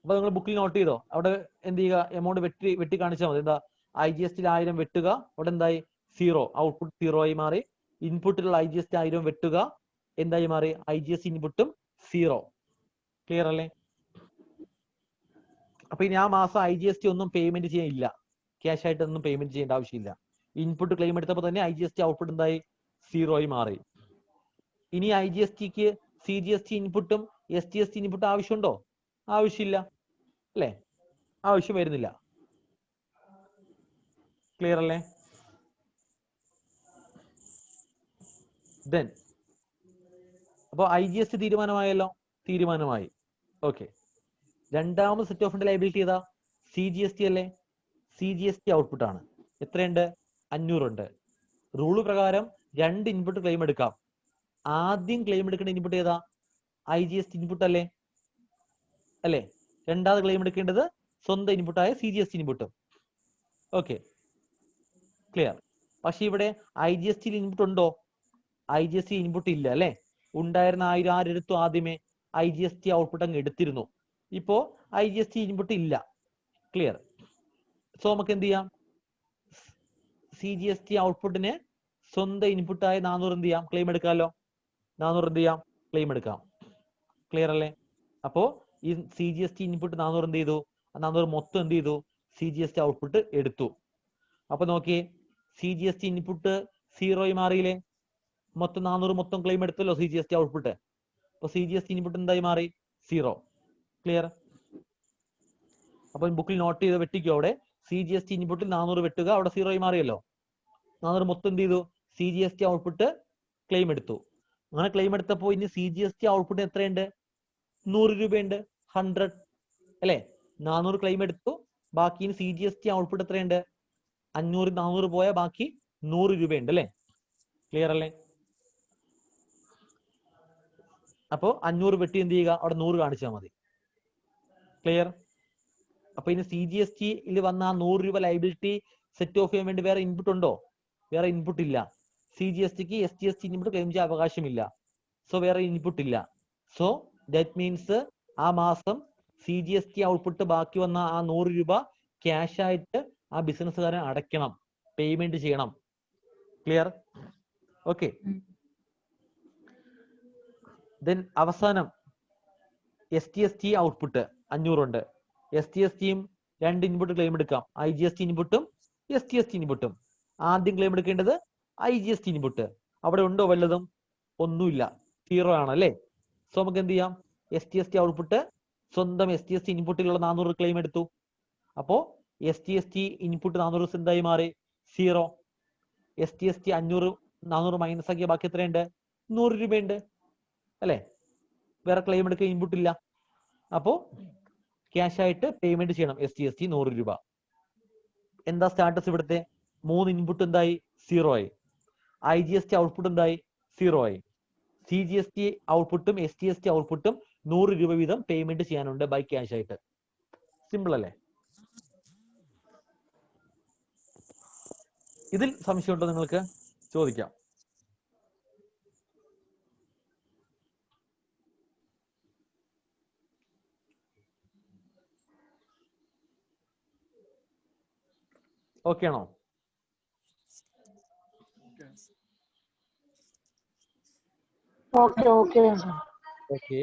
അപ്പൊ നിങ്ങൾ ബുക്കിൽ നോട്ട് ചെയ്തോ, അവിടെ എന്ത് ചെയ്യുക, എമൗണ്ട് വെട്ടി കാണിച്ചാൽ മതി. എന്താ IGST 1000 വെട്ടുക, അവിടെ എന്തായി 0, ഔട്ട്പുട്ട് 0 ആയി മാറി. ഇൻപുട്ടിലുള്ള IGST 1000 വെട്ടുക, എന്തായി മാറി, IGST ഇൻപുട്ടും 0. ക്ലിയർ അല്ലേ? അപ്പൊ ഇനി ആ മാസം IGST ഒന്നും പേയ്മെന്റ് ചെയ്യാനില്ല, ക്യാഷ് ആയിട്ട് ഒന്നും പേയ്മെന്റ് ചെയ്യേണ്ട ആവശ്യമില്ല. ഇൻപുട്ട് ക്ലെയിം എടുത്തപ്പോൾ തന്നെ IGST ഔട്ട്പുട്ട് എന്തായി 0 ആയി മാറി. ഇനി IGSTക്ക് CGST ഇൻപുട്ടും SGST ഇൻപുട്ടും ആവശ്യമുണ്ടോ? ആവശ്യമില്ല അല്ലേ? ആവശ്യം വരുന്നില്ല. ക്ലിയർ അല്ലേ? ദെൻ അപ്പോൾ IGST തീരുമാനമായല്ലോ, തീരുമാനമായി. ഓക്കെ, രണ്ടാമത് സെറ്റ് ഓഫ് ലയബിലിറ്റി ഏതാ? CGST അല്ലേ? CGST ഔട്ട്പുട്ട് ആണ്. എത്രയുണ്ട്? 500 ഉണ്ട്. റൂള് പ്രകാരം 2 ഇൻപുട്ട് ക്ലെയിം എടുക്കാം. ആദ്യം ക്ലെയിം എടുക്കേണ്ട ഇൻപുട്ട് ഏതാ? IGST ഇൻപുട്ട് അല്ലേ? അല്ലേ? രണ്ടാമത് ക്ലെയിം എടുക്കേണ്ടത് സ്വന്തം ഇൻപുട്ടായ CGST ഇൻപുട്ടും. Okay, clear. പക്ഷെ ഇവിടെ IGST ഇൻപുട്ട് ഉണ്ടോ? IGST ഇൻപുട്ട് ഇല്ല അല്ലെ? ഉണ്ടായിരുന്ന 1000 ആരെടുത്തു? ആദ്യമേ IGST ഔട്ട്പുട്ട് അങ്ങ് എടുത്തിരുന്നു. ഇപ്പോ IGST ഇൻപുട്ട് ഇല്ല. ക്ലിയർ. സോ നമുക്ക് എന്ത് ചെയ്യാം? CGST ഔട്ട്പുട്ടിന് സ്വന്തം ഇൻപുട്ടായ 400 എന്ത് ചെയ്യാം? ക്ലെയിം എടുക്കാമല്ലോ. 400 എന്ത് ചെയ്യാം? ക്ലെയിം എടുക്കാം. ക്ലിയർ അല്ലേ? അപ്പോ ഈ CGST ഇൻപുട്ട് 400 എന്ത് ചെയ്തു? 400 മൊത്തം എന്ത് ചെയ്തു? CGST ഔട്ട്പുട്ട് എടുത്തു. അപ്പൊ നോക്കിയേ, CGST ഇൻപുട്ട് 0 ആയി മാറിയില്ലേ? മൊത്തം 400 മൊത്തം ക്ലെയിം എടുത്തല്ലോ CGST ഔട്ട്പുട്ട്. അപ്പൊ CGST ഇൻപുട്ട് എന്തായി മാറി? 0. ക്ലിയർ. അപ്പൊ ബുക്കിൽ നോട്ട് ചെയ്ത് വെട്ടിക്കോ. അവിടെ CGST ഇൻപുട്ടിൽ 400 വെട്ടുക, അവിടെ 0 ആയി മാറിയല്ലോ. 400 മൊത്തം എന്ത് ചെയ്തു? CGST ഔട്ട്പുട്ട് ക്ലെയിം എടുത്തു. അങ്ങനെ ക്ലെയിം എടുത്തപ്പോൾ ഇനി CGST ഔട്ട്പുട്ട് എത്രയുണ്ട്? 100 രൂപയുണ്ട്. 100 അല്ലെ? 400 ക്ലെയിം എടുത്തു, ബാക്കി ഇനി CGST ഔട്ട്പുട്ട് എത്രയുണ്ട്? 500 400 പോയ ബാക്കി 100 രൂപയുണ്ട് അല്ലെ? ക്ലിയർ അല്ലേ? അപ്പോ 500 വെട്ടി എന്ത് ചെയ്യുക? അവിടെ 100 കാണിച്ചാൽ മതി. ക്ലിയർ. അപ്പൊ ഇനി CGST വന്ന ആ 100 രൂപ ലൈബിലിറ്റി സെറ്റ് ഓഫ് ചെയ്യാൻ വേണ്ടി വേറെ ഇൻപുട്ട് ഉണ്ടോ? വേറെ ഇൻപുട്ട് ഇല്ല. CGSTക്ക് SGST ഇൻപുട്ട് ക്ലെയിം ചെയ്യാൻ അവകാശമില്ല. സോ വേറെ ഇൻപുട്ട് ഇല്ല. സോ ദാറ്റ് മീൻസ് ആ മാസം CGST ഔട്ട്പുട്ട് ബാക്കി വന്ന ആ 100 രൂപ ക്യാഷ് ആയിട്ട് ആ ബിസിനസ്സുകാരൻ അടയ്ക്കണം, പേയ്മെന്റ് ചെയ്യണം. ക്ലിയർ? ഓക്കെ. ദെൻ അവസാനം SGST ഔട്ട്പുട്ട് 500 ഉണ്ട്. SGSTയും 2 ഇൻപുട്ട് ക്ലെയിം എടുക്കാം, IGST ഇൻപുട്ടും SGST ഇൻപുട്ടും. ആദ്യം ക്ലെയിം എടുക്കേണ്ടത് IGST ഇൻപുട്ട്. അവിടെ ഉണ്ടോ വല്ലതും? ഒന്നുമില്ല, 0 ആണല്ലേ? സോ നമുക്ക് എന്ത് ചെയ്യാം? SGST ഔട്ട്പുട്ട് സ്വന്തം SGST ഇൻപുട്ടിലുള്ള 400 ക്ലെയിം എടുത്തു. അപ്പോ SGST ഇൻപുട്ട് 400 എന്തായി മാറി? 0. SGST 500 400 മൈനസ് ആക്കിയ ബാക്കി എത്രയുണ്ട്? 100 രൂപയുണ്ട് അല്ലെ? വേറെ ക്ലെയിം എടുക്കുക ഇൻപുട്ട് ഇല്ല. അപ്പോ ക്യാഷ് ആയിട്ട് പേയ്മെന്റ് ചെയ്യണം SGST 100 രൂപ. എന്താ സ്റ്റാറ്റസ് ഇവിടുത്തെ? 3 ഇൻപുട്ട് എന്തായി? 0 ആയി. IGST ഔട്ട്പുട്ട് എന്തായി? 0 ആയി. CGST ഔട്ട്പുട്ടും SGST ഔട്ട്പുട്ടും 100 രൂപ വീതം പേയ്മെന്റ് ചെയ്യാനുണ്ട് ബൈ ക്യാഷ് ആയിട്ട്. സിമ്പിൾ അല്ലേ? ഇതിൽ സംശയമുണ്ടോ നിങ്ങൾക്ക്? ചോദിക്കാം. ഓക്കെ ആണോ? Okay okay okay.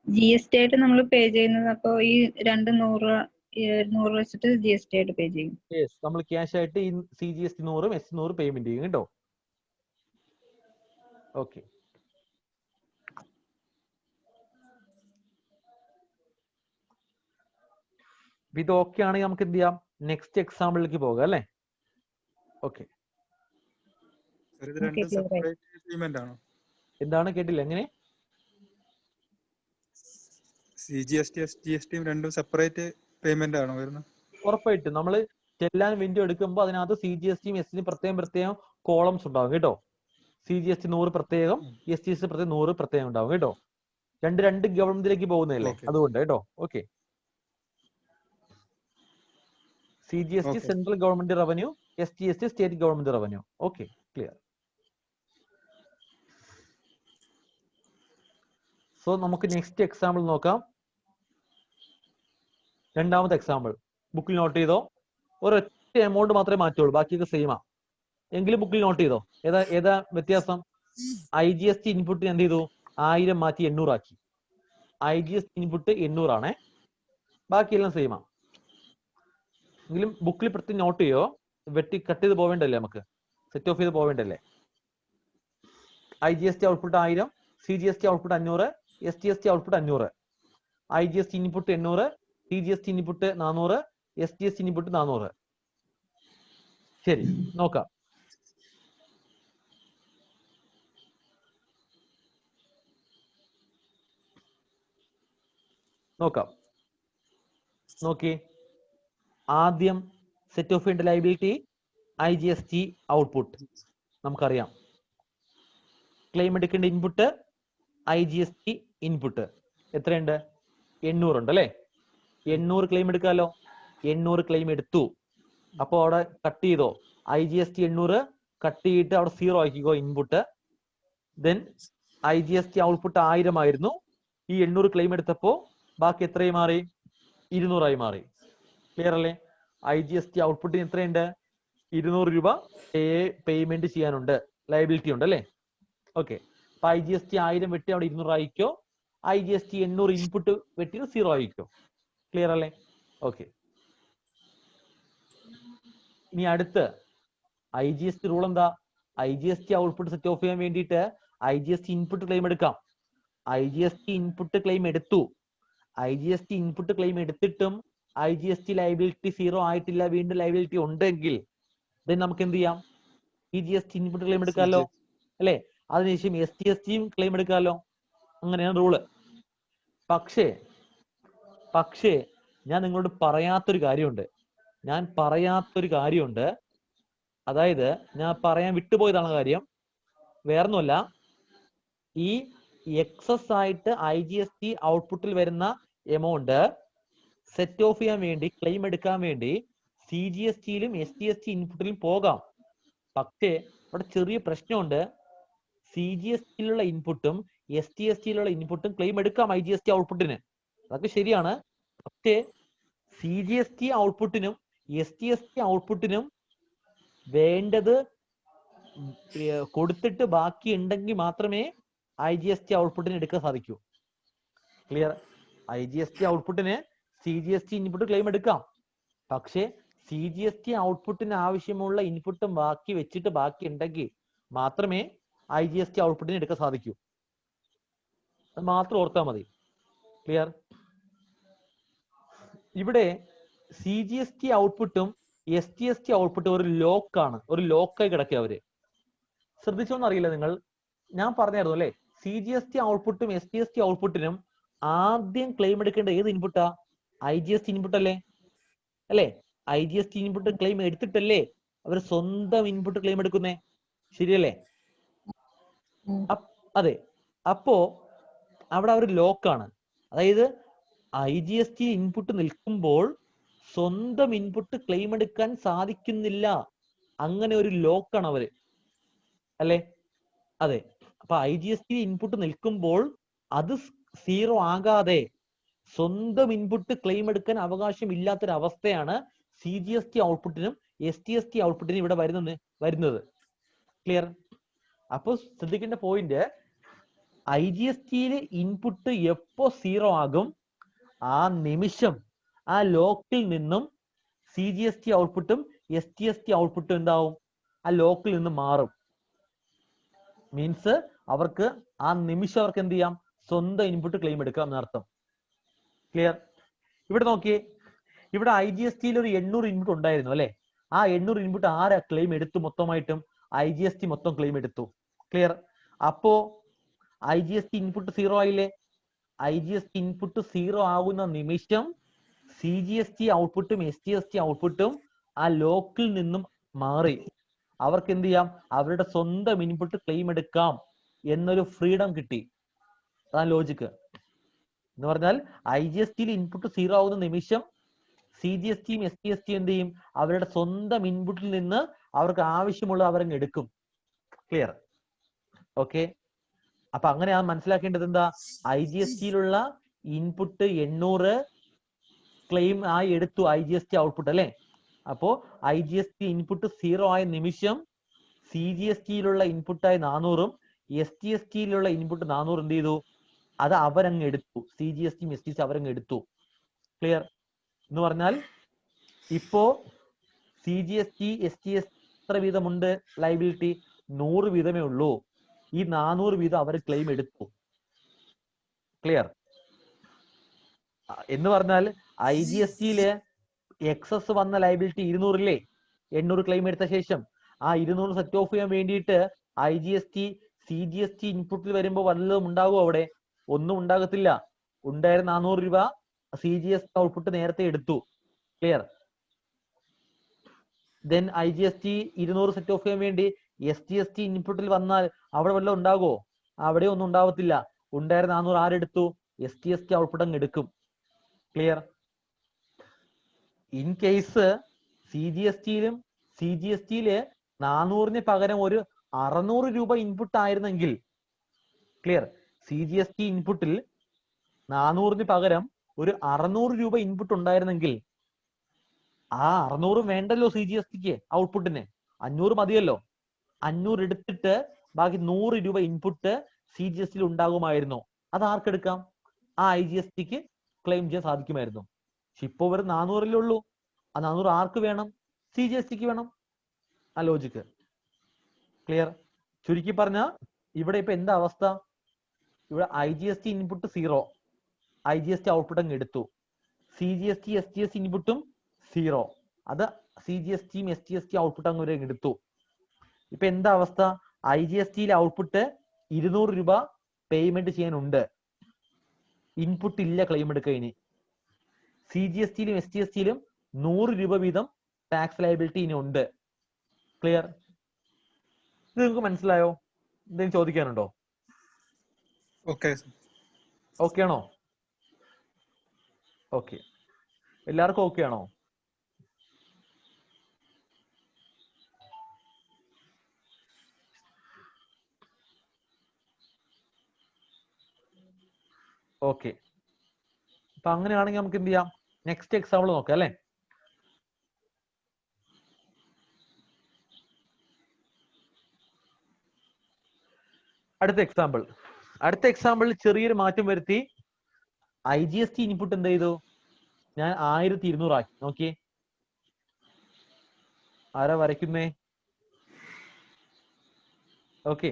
GST ആയിട്ട് നമ്മൾ പേ ചെയ്യുന്നത് അപ്പൊ ഈ 100 വെച്ചിട്ട് GST ആയിട്ട് പേ ചെയ്യും. യെസ്, നമ്മൾ ക്യാഷ് ആയിട്ട് ഈ CGST 100ഉം ST 100 പേയ്മെന്റ് ചെയ്യും കേട്ടോ. ഓക്കെ. ഇത് ഓക്കെ ആണെങ്കിൽ നമുക്ക് എന്ത് ചെയ്യാം? നെക്സ്റ്റ് എക്സാമ്പിളിലേക്ക് പോകാം അല്ലേ? ഓക്കെ. എന്താണ് കേട്ടില്ല? എങ്ങനെ? CGST SGST രണ്ടും സെപ്പറേറ്റ് പേയ്മെന്റ് ആണോ വരുന്നത്? ഉറപ്പായിട്ടും നമ്മൾ ചെല്ലാൻ വിൻഡോ എടുക്കുമ്പോൾ അതിനകത്ത് CGSTയും STയും പ്രത്യേകം കോളംസ് ഉണ്ടാവും കേട്ടോ. CGST 100 പ്രത്യേകം, SGST പ്രത്യേകം 100 പ്രത്യേകം ഉണ്ടാവും കേട്ടോ. രണ്ട് ഗവൺമെന്റിലേക്ക് പോകുന്നതല്ലേ, അതുകൊണ്ട് കേട്ടോ. Okay. CGST central government revenue, SGST state government revenue. Okay, clear. So നമുക്ക് നെക്സ്റ്റ് എക്സാമ്പിൾ നോക്കാം. രണ്ടാമത്തെ എക്സാമ്പിൾ ബുക്കിൽ നോട്ട് ചെയ്തോ. ഒരൊറ്റ എമൗണ്ട് മാത്രമേ മാറ്റുള്ളൂ, ബാക്കിയൊക്കെ സെയിമാ. എങ്കിലും ബുക്കിൽ നോട്ട് ചെയ്തോ. ഏതാ വ്യത്യാസം? IGST ഇൻപുട്ട് എന്ത് ചെയ്തു? 1000 മാറ്റി 800 ആക്കി. IGST ഇൻപുട്ട് 800 ആണേ, ബാക്കിയെല്ലാം സെയിമാ. എങ്കിലും ബുക്കിൽ പ്രത്യേകം നോട്ട് ചെയ്യോ, കട്ട് ചെയ്ത് പോവേണ്ടല്ലേ, നമുക്ക് സെറ്റ് ഓഫ് ചെയ്ത് പോവേണ്ടല്ലേ. IGST output 1000, CGST output 500, SGST output 500. IGST input 800, CGST input 400, SGST input 400. ശരി, നോക്കാം. നോക്കി, ആദ്യം സെറ്റ് ഓഫ് ചെയ്യേണ്ട ലയബിലിറ്റി IGST ഔട്ട്പുട്ട് നമുക്കറിയാം. ക്ലെയിം എടുക്കേണ്ട ഇൻപുട്ട് IGST ഇൻപുട്ട് എത്രയുണ്ട്? 800 ഉണ്ട് അല്ലെ. 800 ക്ലെയിം എടുക്കാമല്ലോ. 800 ക്ലെയിം എടുത്തു. അപ്പൊ അവിടെ കട്ട് ചെയ്തോ, IGST 800 കട്ട് ചെയ്തിട്ട് അവിടെ 0 ആക്കിക്കോ ഇൻപുട്ട്. ദെൻ IGST ഔട്ട്പുട്ട് 1000 ആയിരുന്നു. ഈ 800 ക്ലെയിം എടുത്തപ്പോ ബാക്കി എത്രയായി മാറി? 200 ആയി മാറി. ക്ലിയർ അല്ലേ? IGST ഔട്ട്പുട്ടിന് എത്രയുണ്ട്? 200 രൂപ പേയ്മെന്റ് ചെയ്യാനുണ്ട്, ലയബിലിറ്റി ഉണ്ട് അല്ലേ. ഓക്കെ, അപ്പൊ IGST 1000 വെട്ടി അവിടെ 200 ആയിക്കോ. IGST 800 ഇൻപുട്ട് വെട്ടി 0 ആയിക്കോ. ക്ലിയർ അല്ലേ? ഓക്കെ. ഇനി അടുത്ത് IGST റൂൾ എന്താ? IGST ഔട്ട്പുട്ട് സെറ്റ് ഓഫ് ചെയ്യാൻ വേണ്ടിയിട്ട് IGST ഇൻപുട്ട് ക്ലെയിം എടുക്കാം. IGST ഇൻപുട്ട് ക്ലെയിം എടുത്തു. IGST ഇൻപുട്ട് ക്ലെയിം എടുത്തിട്ടും IGST ലയബിലിറ്റി 0 ആയിട്ടില്ല, വീണ്ടും ലയബിലിറ്റി ഉണ്ടെങ്കിൽ ദെൻ നമുക്ക് എന്ത് ചെയ്യാം? CGST ഇൻപുട്ട് ക്ലെയിം എടുക്കാമല്ലോ അല്ലെ. അതിനുശേഷം SGSTയും ക്ലെയിം എടുക്കാമല്ലോ. അങ്ങനെയാണ് റൂള്. പക്ഷേ ഞാൻ നിങ്ങളോട് പറയാത്തൊരു കാര്യമുണ്ട്. അതായത് ഞാൻ പറയാൻ വിട്ടുപോയതാണ് കാര്യം. വേറൊന്നുമല്ല, ഈ എക്സസ് ആയിട്ട് IGST ഔട്ട്പുട്ടിൽ വരുന്ന എമൗണ്ട് സെറ്റ് ഓഫ് ചെയ്യാൻ വേണ്ടി, ക്ലെയിം എടുക്കാൻ വേണ്ടി CGSTയിലും SGST ഇൻപുട്ടിലും പോകാം. പക്ഷേ അവിടെ ചെറിയ പ്രശ്നമുണ്ട്. CGSTയിലുള്ള ഇൻപുട്ടും SGSTയിലുള്ള ഇൻപുട്ടും ക്ലെയിം എടുക്കാം IGST ഔട്ട്പുട്ടിന്, അതൊക്കെ ശരിയാണ്. പക്ഷേ CGST ഔട്ട്പുട്ടിനും SGST ഔട്ട്പുട്ടിനും വേണ്ടത് കൊടുത്തിട്ട് ബാക്കി ഉണ്ടെങ്കിൽ മാത്രമേ IGST ഔട്ട്പുട്ടിന് എടുക്കാൻ സാധിക്കൂ. Clear? IGST ഔട്ട്പുട്ടിന് CGST input claim എടുക്കാം. പക്ഷേ CGST ഔട്ട്പുട്ടിന് ആവശ്യമുള്ള ഇൻപുട്ടും ബാക്കി വെച്ചിട്ട് ബാക്കി ഉണ്ടെങ്കിൽ മാത്രമേ IGST ഔട്ട്പുട്ടിന് എടുക്കാൻ സാധിക്കൂ. അത് മാത്രം ഓർത്താൽ മതി. ക്ലിയർ? ഇവിടെ CGST ഔട്ട്പുട്ടും SGST ഔട്ട്പുട്ടും ഒരു ലോക്കായി കിടക്കുക. അവര് ശ്രദ്ധിച്ചോന്ന് അറിയില്ല നിങ്ങൾ, ഞാൻ പറഞ്ഞായിരുന്നു അല്ലെ. CGST ഔട്ട്പുട്ടും SGST ഔട്ട്പുട്ടിനും ആദ്യം ക്ലെയിം എടുക്കേണ്ട ഏത് ഇൻപുട്ടാ? IGST ഇൻപുട്ട് അല്ലേ. IGST ഇൻപുട്ട് ക്ലെയിം എടുത്തിട്ടല്ലേ അവർ സ്വന്തം ഇൻപുട്ട് ക്ലെയിം എടുക്കുന്നേ, ശരിയല്ലേ? അതെ. അപ്പോ അവിടെ അവർ ലോക്കാണ്. അതായത് IGST ഇൻപുട്ട് നിൽക്കുമ്പോൾ സ്വന്തം ഇൻപുട്ട് ക്ലെയിം എടുക്കാൻ സാധിക്കുന്നില്ല. അങ്ങനെ ഒരു ലോക്കാണ് അവര്, അല്ലേ? അതെ. അപ്പൊ IGST ഇൻപുട്ട് നിൽക്കുമ്പോൾ അത് 0 ആകാതെ സ്വന്തം ഇൻപുട്ട് ക്ലെയിം എടുക്കാൻ അവകാശം ഇല്ലാത്തൊരവസ്ഥയാണ് CGST ഔട്ട്പുട്ടിനും SGST ഔട്ട്പുട്ടിനും ഇവിടെ വരുന്നത്. ക്ലിയർ? അപ്പൊ ശ്രദ്ധിക്കേണ്ട പോയിന്റ്, IGSTയില് ഇൻപുട്ട് എപ്പോ 0 ആകും, ആ നിമിഷം ആ ലോക്കിൽ നിന്നും CGST ഔട്ട്പുട്ടും SGST ഔട്ട്പുട്ടും എന്താവും? ആ ലോക്കിൽ നിന്ന് മാറും. മീൻസ് അവർക്ക് ആ നിമിഷം അവർക്ക് എന്ത് ചെയ്യാം? സ്വന്തം ഇൻപുട്ട് ക്ലെയിം എടുക്കാം എന്നർത്ഥം. ക്ലിയർ? ഇവിടെ നോക്കിയേ, ഇവിടെ IGSTയിൽ ഒരു 800 ഇൻപുട്ട് ഉണ്ടായിരുന്നു അല്ലെ. ആ 800 ഇൻപുട്ട് ആരാ ക്ലെയിം എടുത്തു? മൊത്തമായിട്ടും IGST മൊത്തം ക്ലെയിം എടുത്തു. ക്ലിയർ? അപ്പോ IGST ഇൻപുട്ട് 0 ആയില്ലേ. IGST ഇൻപുട്ട് 0 ആകുന്ന നിമിഷം CGST ഔട്ട്പുട്ടും SGST ഔട്ട്പുട്ടും ആ ലോക്കിൽ നിന്നും മാറി അവർക്ക് എന്ത് ചെയ്യാം? അവരുടെ സ്വന്തം ഇൻപുട്ട് ക്ലെയിം എടുക്കാം എന്നൊരു ഫ്രീഡം കിട്ടി. അതാണ് ലോജിക്ക്. എന്ന് പറഞ്ഞാൽ IGSTയിൽ ഇൻപുട്ട് 0 ആവുന്ന നിമിഷം CGSTയും SGSTയും എന്ത് ചെയ്യും? അവരുടെ സ്വന്തം ഇൻപുട്ടിൽ നിന്ന് അവർക്ക് ആവശ്യമുള്ള അവരങ്ങ് എടുക്കും. ക്ലിയർ? ഓക്കെ. അപ്പൊ അങ്ങനെയാണ് മനസ്സിലാക്കേണ്ടത്. എന്താ? IGSTയിലുള്ള ഇൻപുട്ട് 800 ക്ലെയിം ആയി എടുത്തു IGST ഔട്ട്പുട്ട് അല്ലെ. അപ്പോ IGST ഇൻപുട്ട് 0 ആയ നിമിഷം CGST-യിലുള്ള ഇൻപുട്ടായി 400ഉം SGST-യിലുള്ള ഇൻപുട്ട് 400 എന്ത് ചെയ്തു? അത് അവരങ്ങ് എടുത്തു. CGST SGST അവരങ്ങ് എടുത്തു. ക്ലിയർ എന്ന് പറഞ്ഞാൽ ഇപ്പോ CGST SGST എത്ര വീതമുണ്ട്? ലൈബിലിറ്റി 100 വീതമേ ഉള്ളൂ. ഈ 400 വീതം അവർ ക്ലെയിം എടുത്തു. ക്ലിയർ എന്ന് പറഞ്ഞാൽ IGST-യില് എക്സസ് വന്ന ലൈബിലിറ്റി 200 ഇല്ലേ? 800 ക്ലെയിം എടുത്ത ശേഷം ആ 200 സെറ്റ് ഓഫ് ചെയ്യാൻ വേണ്ടിയിട്ട് IGST CGST ഇൻപുട്ടിൽ വരുമ്പോൾ വല്ലതും ഉണ്ടാകുമോ? അവിടെ ഒന്നും ഉണ്ടാകത്തില്ല. ഉണ്ടായിരുന്ന 400 രൂപ CGST ഔട്ട്പുട്ട് നേരത്തെ എടുത്തു. Clear then IGST 200 set off ചെയ്യാൻ വേണ്ടി SGST ഇൻപുട്ടിൽ വന്നാൽ അവിടെ വല്ലതും ഉണ്ടാകുമോ? അവിടെ ഒന്നും ഉണ്ടാവത്തില്ല. ഉണ്ടായിരുന്ന 400 ആരെടുത്തു? SGST ഔട്ട്പുട്ട് അങ്ങ് എടുക്കും. ക്ലിയർ ഇൻ കേസ് CGST-യിലും CGST-യില് 400-ന് പകരം ഒരു 600 രൂപ ഇൻപുട്ട് ആയിരുന്നെങ്കിൽ, ക്ലിയർ CGST ഇൻപുട്ടിൽ 400-ന് പകരം ഒരു 600 രൂപ ഇൻപുട്ട് ഉണ്ടായിരുന്നെങ്കിൽ ആ 600 വേണ്ടല്ലോ CGST-ക്ക് ഔട്ട്പുട്ടിന്, 500 മതിയല്ലോ. 500 എടുത്തിട്ട് ബാക്കി 100 രൂപ ഇൻപുട്ട് CGST-യിൽ ഉണ്ടാകുമായിരുന്നു. അത് ആർക്കെടുക്കാം? ആ IGST-ക്ക് ക്ലെയിം ചെയ്യാൻ സാധിക്കുമായിരുന്നു. പക്ഷെ ഇപ്പൊ ഒരു 400-ലേ ഉള്ളൂ. ആ 400 ആർക്ക് വേണം? CGST-ക്ക് വേണം. ആ ലോജിക്ക് ക്ലിയർ. ചുരുക്കി പറഞ്ഞ ഇവിടെ ഇപ്പൊ എന്താ അവസ്ഥ? ഇവിടെ IGST ഇൻപുട്ട് 0, IGST ഔട്ട്പുട്ട് അങ്ങ് എടുത്തു. CGST SGST ഇൻപുട്ടും 0, അത് CGST-യും SGST ഔട്ട്പുട്ട് അങ്ങ് എടുത്തു. ഇപ്പൊ എന്താ അവസ്ഥ? IGST-യിലെ ഔട്ട്പുട്ട് 200 രൂപ പേയ്മെന്റ് ചെയ്യാനുണ്ട്. ഇൻപുട്ട് ഇല്ല ക്ലെയിം എടുക്കുക. ഇനി CGST-യിലും SGST-യിലും 100 രൂപ വീതം ടാക്സ് ലയബിലിറ്റി ഇനി ഉണ്ട്. ക്ലിയർ ഇത് നിങ്ങൾക്ക് മനസ്സിലായോ? എന്തെങ്കിലും ചോദിക്കാനുണ്ടോ? ഓക്കെ ആണോ? ഓക്കെ, എല്ലാവർക്കും ഓക്കെ ആണോ? ഓക്കെ, അപ്പൊ അങ്ങനെയാണെങ്കിൽ നമുക്ക് എന്ത് ചെയ്യാം? നെക്സ്റ്റ് എക്സാമ്പിൾ നോക്കാം അല്ലെ. അടുത്ത എക്സാമ്പിൾ ചെറിയൊരു മാറ്റം വരുത്തി. IGST ഇൻപുട്ട് എന്ത് ചെയ്തു? ഞാൻ 1200 ആക്കി. നോക്കിയേ, ആരാ വരയ്ക്കുന്നേ? ഓക്കെ,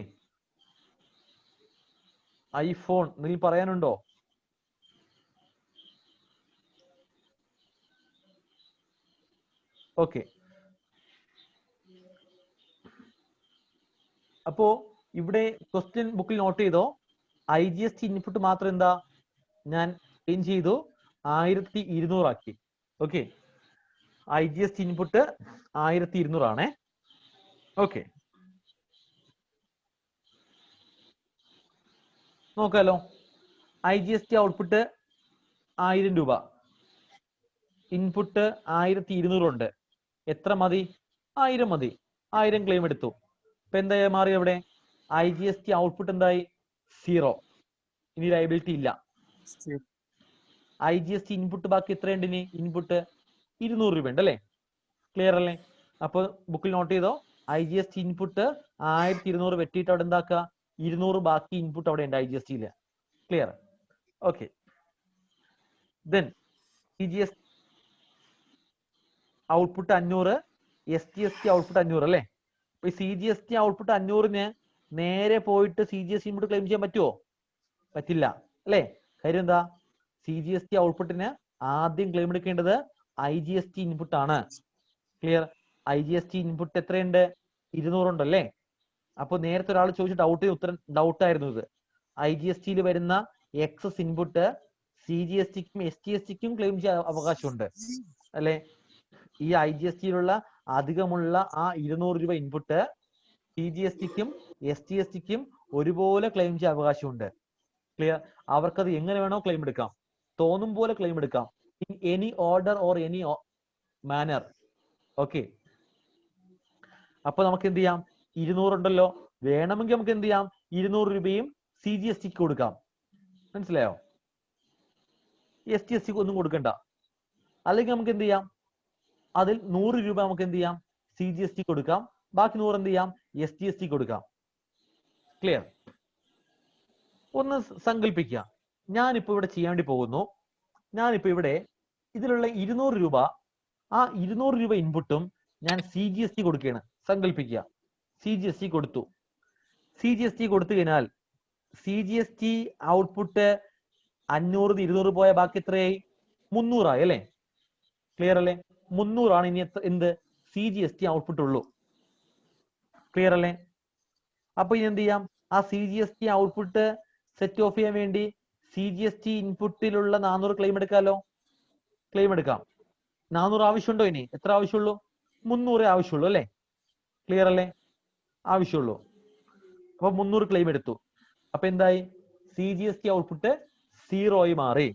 ഐഫോൺ എന്തെങ്കിലും പറയാനുണ്ടോ? ഓക്കെ, അപ്പോ ഇവിടെ ക്വസ്റ്റ്യൻ ബുക്കിൽ നോട്ട് ചെയ്തോ, IGST ഇൻപുട്ട് മാത്രം എന്താ ഞാൻ ചേഞ്ച് ചെയ്തു, 1200 ആക്കി. ഓക്കെ, IGST ഇൻപുട്ട് 1200 ആണേ. ഓക്കെ, നോക്കാലോ. IGST ഔട്ട്പുട്ട് 1000 രൂപ, ഇൻപുട്ട് 1200 ഉണ്ട്. എത്ര മതി? 1000 മതി. 1000 ക്ലെയിം എടുത്തു. ഇപ്പൊ എന്തായി മാറി? അവിടെ IGST ഔട്ട്പുട്ട് എന്തായി? 0. ഇനി ലയബിലിറ്റി ഇല്ല. IGST ഇൻപുട്ട് ബാക്കി എത്രയുണ്ട്? ഇനി ഇൻപുട്ട് 200 രൂപ ഉണ്ട് അല്ലേ? ക്ലിയർ അല്ലേ? അപ്പൊ ബുക്കിൽ നോട്ട് ചെയ്തോ, IGST ഇൻപുട്ട് 1200 വെട്ടിയിട്ട് അവിടെ എന്താക്കുക? 200 ബാക്കി ഇൻപുട്ട് അവിടെ ഉണ്ട് IGST-യില്. Clear? Okay, then CGST output 500, SGST output 500 അല്ലേ? അപ്പൊ ഈ CGST ഔട്ട്പുട്ട് 500-ന് നേരെ പോയിട്ട് CGST ഇൻപുട്ട് ക്ലെയിം ചെയ്യാൻ പറ്റുമോ? പറ്റില്ല അല്ലേ? കാര്യം എന്താ? CGST ഔട്ട്പുട്ടിന് ആദ്യം ക്ലെയിം എടുക്കേണ്ടത് IGST ഇൻപുട്ട് ആണ്. ക്ലിയർ? IGST ഇൻപുട്ട് എത്രയുണ്ട്? 200 ഉണ്ടല്ലേ? അപ്പൊ നേരത്തെ ഒരാൾ ചോദിച്ച ഡൗട്ട് ആയിരുന്നു ഇത്. IGST-യിൽ വരുന്ന എക്സസ് ഇൻപുട്ട് CGST-ക്കും SGST-ക്കും ക്ലെയിം ചെയ്യാൻ അവകാശമുണ്ട് അല്ലെ? ഈ IGST-യിലുള്ള അധികമുള്ള ആ 200 രൂപ ഇൻപുട്ട് CGST-ക്കും SGST-ക്കും ഒരുപോലെ ക്ലെയിം ചെയ്യാൻ അവകാശമുണ്ട്. ക്ലിയർ? അവർക്കത് എങ്ങനെ വേണോ ക്ലെയിം എടുക്കാം, തോന്നും പോലെ ക്ലെയിം എടുക്കാം, in any order or any manner. Okay, അപ്പൊ നമുക്ക് എന്ത് ചെയ്യാം? 200 ഉണ്ടല്ലോ, വേണമെങ്കിൽ നമുക്ക് എന്ത് ചെയ്യാം? 200 രൂപയും CGST-ക്ക് കൊടുക്കാം. മനസ്സിലായോ? SGST-ക്ക് ഒന്നും കൊടുക്കണ്ട. അല്ലെങ്കിൽ നമുക്ക് എന്ത് ചെയ്യാം, അതിൽ 100 രൂപ നമുക്ക് എന്ത് ചെയ്യാം, CGST കൊടുക്കാം, ബാക്കി 100 എന്ത് ചെയ്യാം, SGST കൊടുക്കാം. ക്ലിയർ? ഒന്ന് സങ്കല്പിക്കുക, ഞാനിപ്പോ ഇവിടെ ചെയ്യാൻ വേണ്ടി പോകുന്നു. ഞാനിപ്പോ ഇവിടെ ഇതിലുള്ള 200 രൂപ, ആ 200 രൂപ ഇൻപുട്ടും ഞാൻ CGST കൊടുക്കുകയാണ്. സങ്കല്പിക്കുക, CGST കൊടുത്തു. CGST കൊടുത്തു കഴിഞ്ഞാൽ CGST ഔട്ട്പുട്ട് 500 200 പോയ ബാക്കി എത്രയായി, 300 ആയി അല്ലേ? ക്ലിയർ അല്ലേ? 300 ആണ് ഇനി എന്ത് CGST ഔട്ട്പുട്ട് ഉള്ളൂ. ക്ലിയർ അല്ലേ? അപ്പൊ ഇനി എന്ത് ചെയ്യാം, ആ CGST ഔട്ട്പുട്ട് സെറ്റ് ഓഫ് ചെയ്യാൻ വേണ്ടി CGST ഇൻപുട്ടിലുള്ള 400 ക്ലെയിം എടുക്കാമല്ലോ. ക്ലെയിം എടുക്കാം. 400 ആവശ്യമുണ്ടോ? ഇനി എത്ര ആവശ്യമുള്ളൂ? 300 ആവശ്യമുള്ളൂ അല്ലേ? ക്ലിയർ അല്ലേ? ആവശ്യമുള്ളൂ. അപ്പൊ 300 ക്ലെയിം എടുത്തു. അപ്പൊ എന്തായി, CGST ഔട്ട്പുട്ട് 0 ആയി മാറി.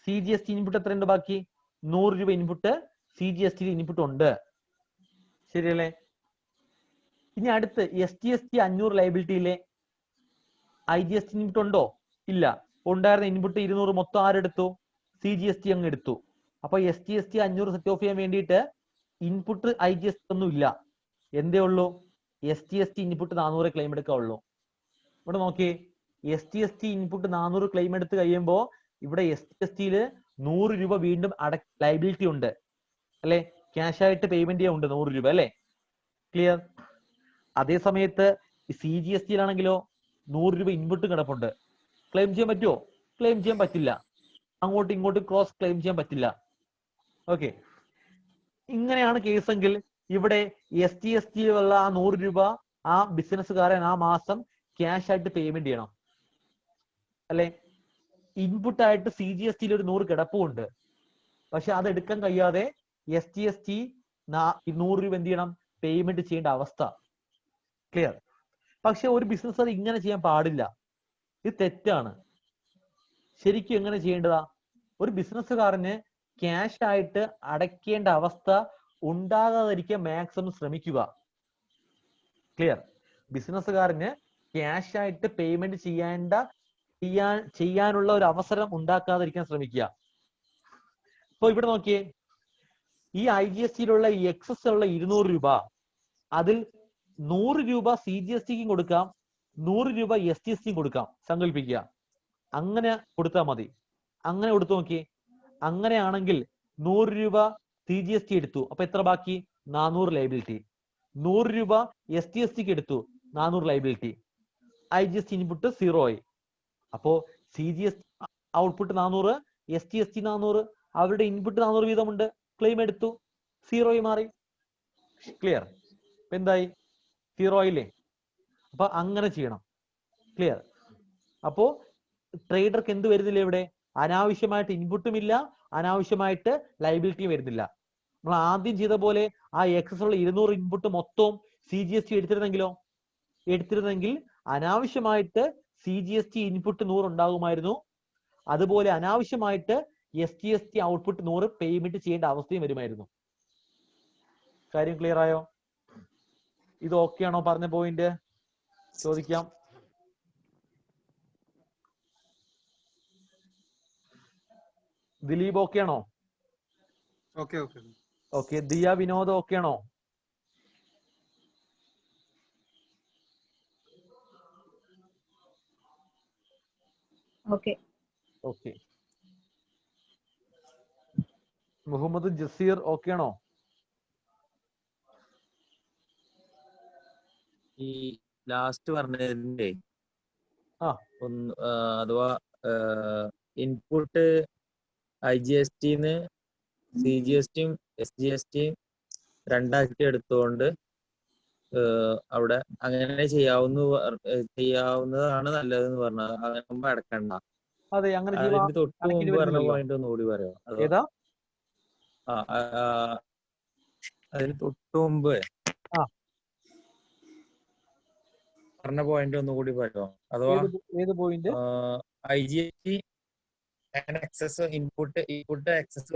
CGST ഇൻപുട്ട് എത്രയുണ്ട് ബാക്കി? 100 രൂപ ഇൻപുട്ട് CGST ഇൻപുട്ട് ഉണ്ട്. ശരിയല്ലേ? ഇനി അടുത്ത് SGST 500 ലൈബിലിറ്റിയിലെ IGST ഇൻപുട്ട് ഉണ്ടോ? ഇല്ല. ഉണ്ടായിരുന്ന ഇൻപുട്ട് 200 മൊത്തം ആരെടുത്തു? CGST അങ്ങ് എടുത്തു. അപ്പൊ SGST 500 സെറ്റ് ഓഫ് ചെയ്യാൻ വേണ്ടിയിട്ട് ഇൻപുട്ട് IGST ഒന്നും ഇല്ല. എന്തേ ഉള്ളൂ? SGST ഇൻപുട്ട് 400 ക്ലെയിം എടുക്കാവുള്ളൂ. ഇവിടെ നോക്കിയേ, SGST ഇൻപുട്ട് 400 ക്ലെയിം എടുത്ത് കഴിയുമ്പോൾ ഇവിടെ SGSTയിൽ 100 രൂപ വീണ്ടും ലൈബിലിറ്റി ഉണ്ട് അല്ലെ? ക്യാഷ് ആയിട്ട് പേയ്മെന്റ് ചെയ്യാൻ ഉണ്ട് 100 രൂപ അല്ലെ? ക്ലിയർ? അതേ സമയത്ത് CGSTയിലാണെങ്കിലോ 100 രൂപ ഇൻപുട്ട് കിടപ്പുണ്ട്. ക്ലെയിം ചെയ്യാൻ പറ്റുമോ? ക്ലെയിം ചെയ്യാൻ പറ്റില്ല. അങ്ങോട്ടും ഇങ്ങോട്ടും ക്രോസ് ക്ലെയിം ചെയ്യാൻ പറ്റില്ല. ഓക്കെ, ഇങ്ങനെയാണ് കേസെങ്കിൽ ഇവിടെ SGSTയിലുള്ള ആ 100 രൂപ ആ ബിസിനസ്സുകാരൻ ആ മാസം ക്യാഷ് ആയിട്ട് പേയ്മെന്റ് ചെയ്യണം അല്ലെ? ഇൻപുട്ട് ആയിട്ട് CGSTയിൽ ഒരു 100 കിടപ്പുണ്ട്. പക്ഷെ അത് എടുക്കാൻ കഴിയാതെ SGST 100 രൂപ എന്ത് ചെയ്യണം, പേയ്മെന്റ് ചെയ്യേണ്ട അവസ്ഥ. ക്ലിയർ? പക്ഷെ ഒരു ബിസിനസ് അത് ഇങ്ങനെ ചെയ്യാൻ പാടില്ല. ഇത് തെറ്റാണ്. ശരിക്കും എങ്ങനെ ചെയ്യേണ്ടതാ? ഒരു ബിസിനസ്സുകാരന് ക്യാഷ് ആയിട്ട് അടയ്ക്കേണ്ട അവസ്ഥ ഉണ്ടാകാതിരിക്കാൻ മാക്സിമം ശ്രമിക്കുക. ക്ലിയർ? ബിസിനസ്സുകാരന് ക്യാഷ് ആയിട്ട് പേയ്മെന്റ് ചെയ്യാനുള്ള ഒരു അവസരം ഉണ്ടാക്കാതിരിക്കാൻ ശ്രമിക്കുക. ഇപ്പൊ ഇവിടെ നോക്കിയേ, ഈ IGSTയിലുള്ള ഈ എക്സസ് ഉള്ള 200 രൂപ, അതിൽ 100 രൂപ CGSTക്കും കൊടുക്കാം, 100 രൂപ SGSTക്കും കൊടുക്കാം. സങ്കല്പിക്കുക, അങ്ങനെ കൊടുത്താൽ മതി. അങ്ങനെ കൊടുത്തു നോക്കിയേ. അങ്ങനെയാണെങ്കിൽ 100 രൂപ CGST എടുത്തു, അപ്പൊ എത്ര ബാക്കി? 400 ലൈബിലിറ്റി. 100 രൂപ SGSTക്ക് എടുത്തു, 400 ലൈബിലിറ്റി. IGST ഇൻപുട്ട് 0 ആയി. അപ്പോ CGST ഔട്ട്പുട്ട് 400, SGST 400, അവരുടെ ഇൻപുട്ട് 400 വീതമുണ്ട്. ക്ലെയിം എടുത്തു, 0 ആയി മാറി. ക്ലിയർ? എന്തായി? 0 ആയില്ലേ? അപ്പൊ അങ്ങനെ ചെയ്യണം. ക്ലിയർ? അപ്പോ ട്രേഡർക്ക് എന്ത് വരുന്നില്ല ഇവിടെ? അനാവശ്യമായിട്ട് ഇൻപുട്ടും ഇല്ല, അനാവശ്യമായിട്ട് ലൈബിലിറ്റിയും വരുന്നില്ല. നമ്മൾ ആദ്യം ചെയ്ത പോലെ ആ എക്സസ് ഉള്ള 200 ഇൻപുട്ട് മൊത്തവും CGST എടുത്തിരുന്നെങ്കിൽ അനാവശ്യമായിട്ട് CGST ഇൻപുട്ട് 100 ഉണ്ടാകുമായിരുന്നു. അതുപോലെ അനാവശ്യമായിട്ട് SGST ഔട്ട്പുട്ട് 100 പേയ്മെന്റ് ചെയ്യേണ്ട അവസ്ഥയും വരുമായിരുന്നു. കാര്യം ക്ലിയർ ആയോ? ഇത് ഓക്കെ ആണോ? പറഞ്ഞ പോയിന്റ് ചോദിക്കാം. ദിലീപ് ഓക്കെ ആണോ? Okay okay okay. Diya, Vinod okay ആണോ? Okay. Okay. Muhammad Jaseer okay ആണോ? ഈ ലാസ്റ്റ് പറഞ്ഞതിന്റെ ഒന്ന് അഥവാ ഇൻപുട്ട് IGSTന്ന് CGSTയും SGSTയും രണ്ടാക്കി എടുത്തുകൊണ്ട് അവിടെ അങ്ങനെ ചെയ്യാവുന്നതാണ് നല്ലതെന്ന് പറഞ്ഞത്. അങ്ങനെ അടക്കണ്ട. അതെ, അങ്ങനെ അതിന് തൊട്ട് മുമ്പ് പറഞ്ഞ പോയിന്റ് ഒന്നുകൂടി പറയാം. അതിന് തൊട്ട് മുമ്പ് പറഞ്ഞ പോയിന്റ് ഒന്നുകൂടി പറയാം. അഥവാ IGST എക്സസ് ഇൻപുട്ട് എക്സസ്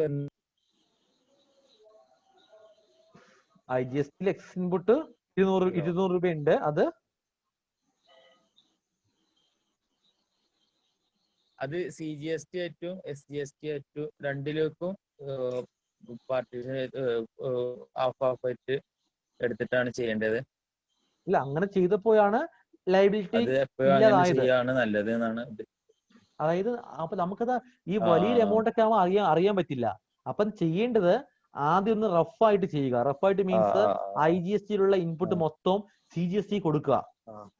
IGSTയിൽ എക്സസ് ഇൻപുട്ട് 200 രൂപയുണ്ട്. അത് അത് CGST ആയിട്ടും SGST ആയിട്ടും രണ്ടിലേക്കും പാർട്ടീഷൻ ഹാഫ് ആയിട്ട് എടുത്തിട്ടാണ് ചെയ്യേണ്ടത്. ഇല്ല, അങ്ങനെ ചെയ്തപ്പോഴാണ് ലയബിലിറ്റി അത് എപ്പോഴും അങ്ങനെ ഇല്ലാതായത്. ചെയ്യാണ് നല്ലത് എന്നാണ്. അതായത് അപ്പൊ നമുക്കത് ഈ ആ വലിയൊരു എമൗണ്ട് ഒക്കെ ആവുമ്പോൾ അറിയാൻ പറ്റില്ല. അപ്പം ചെയ്യേണ്ടത് ആദ്യം ഒന്ന് റഫായിട്ട് ചെയ്യുക. റഫായിട്ട് മീൻസ് IGSTയിലുള്ള ഇൻപുട്ട് മൊത്തം CGST കൊടുക്കുക.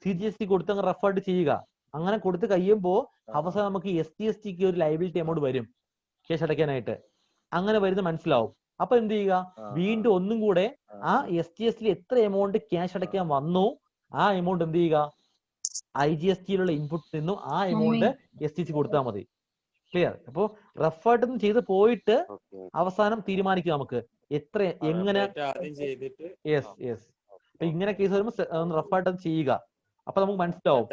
CGST കൊടുത്ത് അങ്ങ് റഫായിട്ട് ചെയ്യുക. അങ്ങനെ കൊടുത്ത് കഴിയുമ്പോൾ അവസാനം നമുക്ക് SGSTക്ക് ഒരു ലയബിലിറ്റി എമൗണ്ട് വരും ക്യാഷ് അടയ്ക്കാനായിട്ട്. അങ്ങനെ വരുന്നത് മനസ്സിലാവും. അപ്പൊ എന്ത് ചെയ്യുക, വീണ്ടും ഒന്നും കൂടെ ആ SGSTയിൽ എത്ര എമൗണ്ട് ക്യാഷ് അടയ്ക്കാൻ വന്നു ആ എമൗണ്ട് എന്ത് ചെയ്യുക, IGSTയിലുള്ള ഇൻപുട്ടിൽ നിന്നും ആ എമൗണ്ട് STC കൊടുത്താൽ മതി. ക്ലിയർ? അപ്പോ റഫായിട്ടൊന്നും ചെയ്ത് പോയിട്ട് അവസാനം തീരുമാനിക്കുക നമുക്ക് എത്ര എങ്ങനെ. Yes yes. അപ്പൊ ഇങ്ങനെ കേസ് വരുമ്പോൾ റഫായിട്ട് ചെയ്യുക. അപ്പൊ നമുക്ക് മനസ്സിലാവും.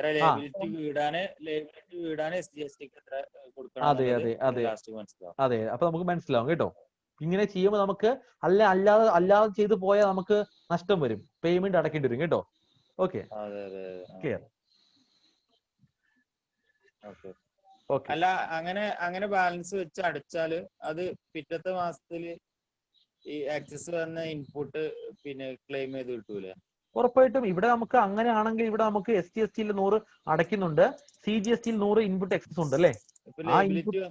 അതെ അതെ അതെ അതെ. അപ്പൊ നമുക്ക് മനസ്സിലാവും കേട്ടോ. ഇങ്ങനെ ചെയ്യുമ്പോൾ നമുക്ക് അല്ലാതെ ചെയ്തു പോയാൽ നമുക്ക് നഷ്ടം വരും, പേയ്മെന്റ് അടക്കേണ്ടി വരും കേട്ടോ. Okay, clear? അല്ല, അങ്ങനെ ബാലൻസ് വെച്ച് അടച്ചാല് അത് പിറ്റത്തെ മാസത്തില് ഈ ആക്സസ് വന്ന ഇൻപുട്ട് പിന്നെ ക്ലെയിം ചെയ്ത് കിട്ടൂലേ? ഉറപ്പായിട്ടും. ഇവിടെ നമുക്ക് അങ്ങനെയാണെങ്കിൽ ഇവിടെ നമുക്ക് SGSTയിൽ 100 അടയ്ക്കുന്നുണ്ട്, CGSTയിൽ 100 ഇൻപുട്ട് എക്സസ് ഉണ്ട് അല്ലേ? ആ ഇൻപുട്ട്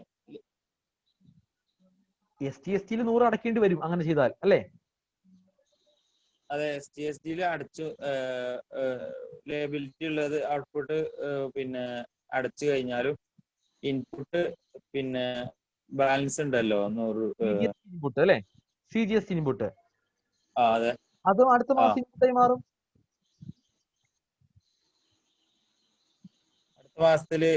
SGSTയിൽ 100 അടയ്ക്കേണ്ടി വരും അങ്ങനെ ചെയ്താൽ അല്ലേ? അതെ, SGSTയിൽ അടച്ചു ലയബിലിറ്റി ഉള്ളത് ഔട്ട്പുട്ട് പിന്നെ അടച്ചു കഴിഞ്ഞാലും ഇൻപുട്ട് പിന്നെ ബാലൻസ് ഉണ്ടല്ലോ 100 ഇൻപുട്ട് അല്ലേ? CGST input. അതെ, അതും അടുത്ത മാസം ഇൻപുട്ടായി മാറും. അടുത്ത മാസത്തില്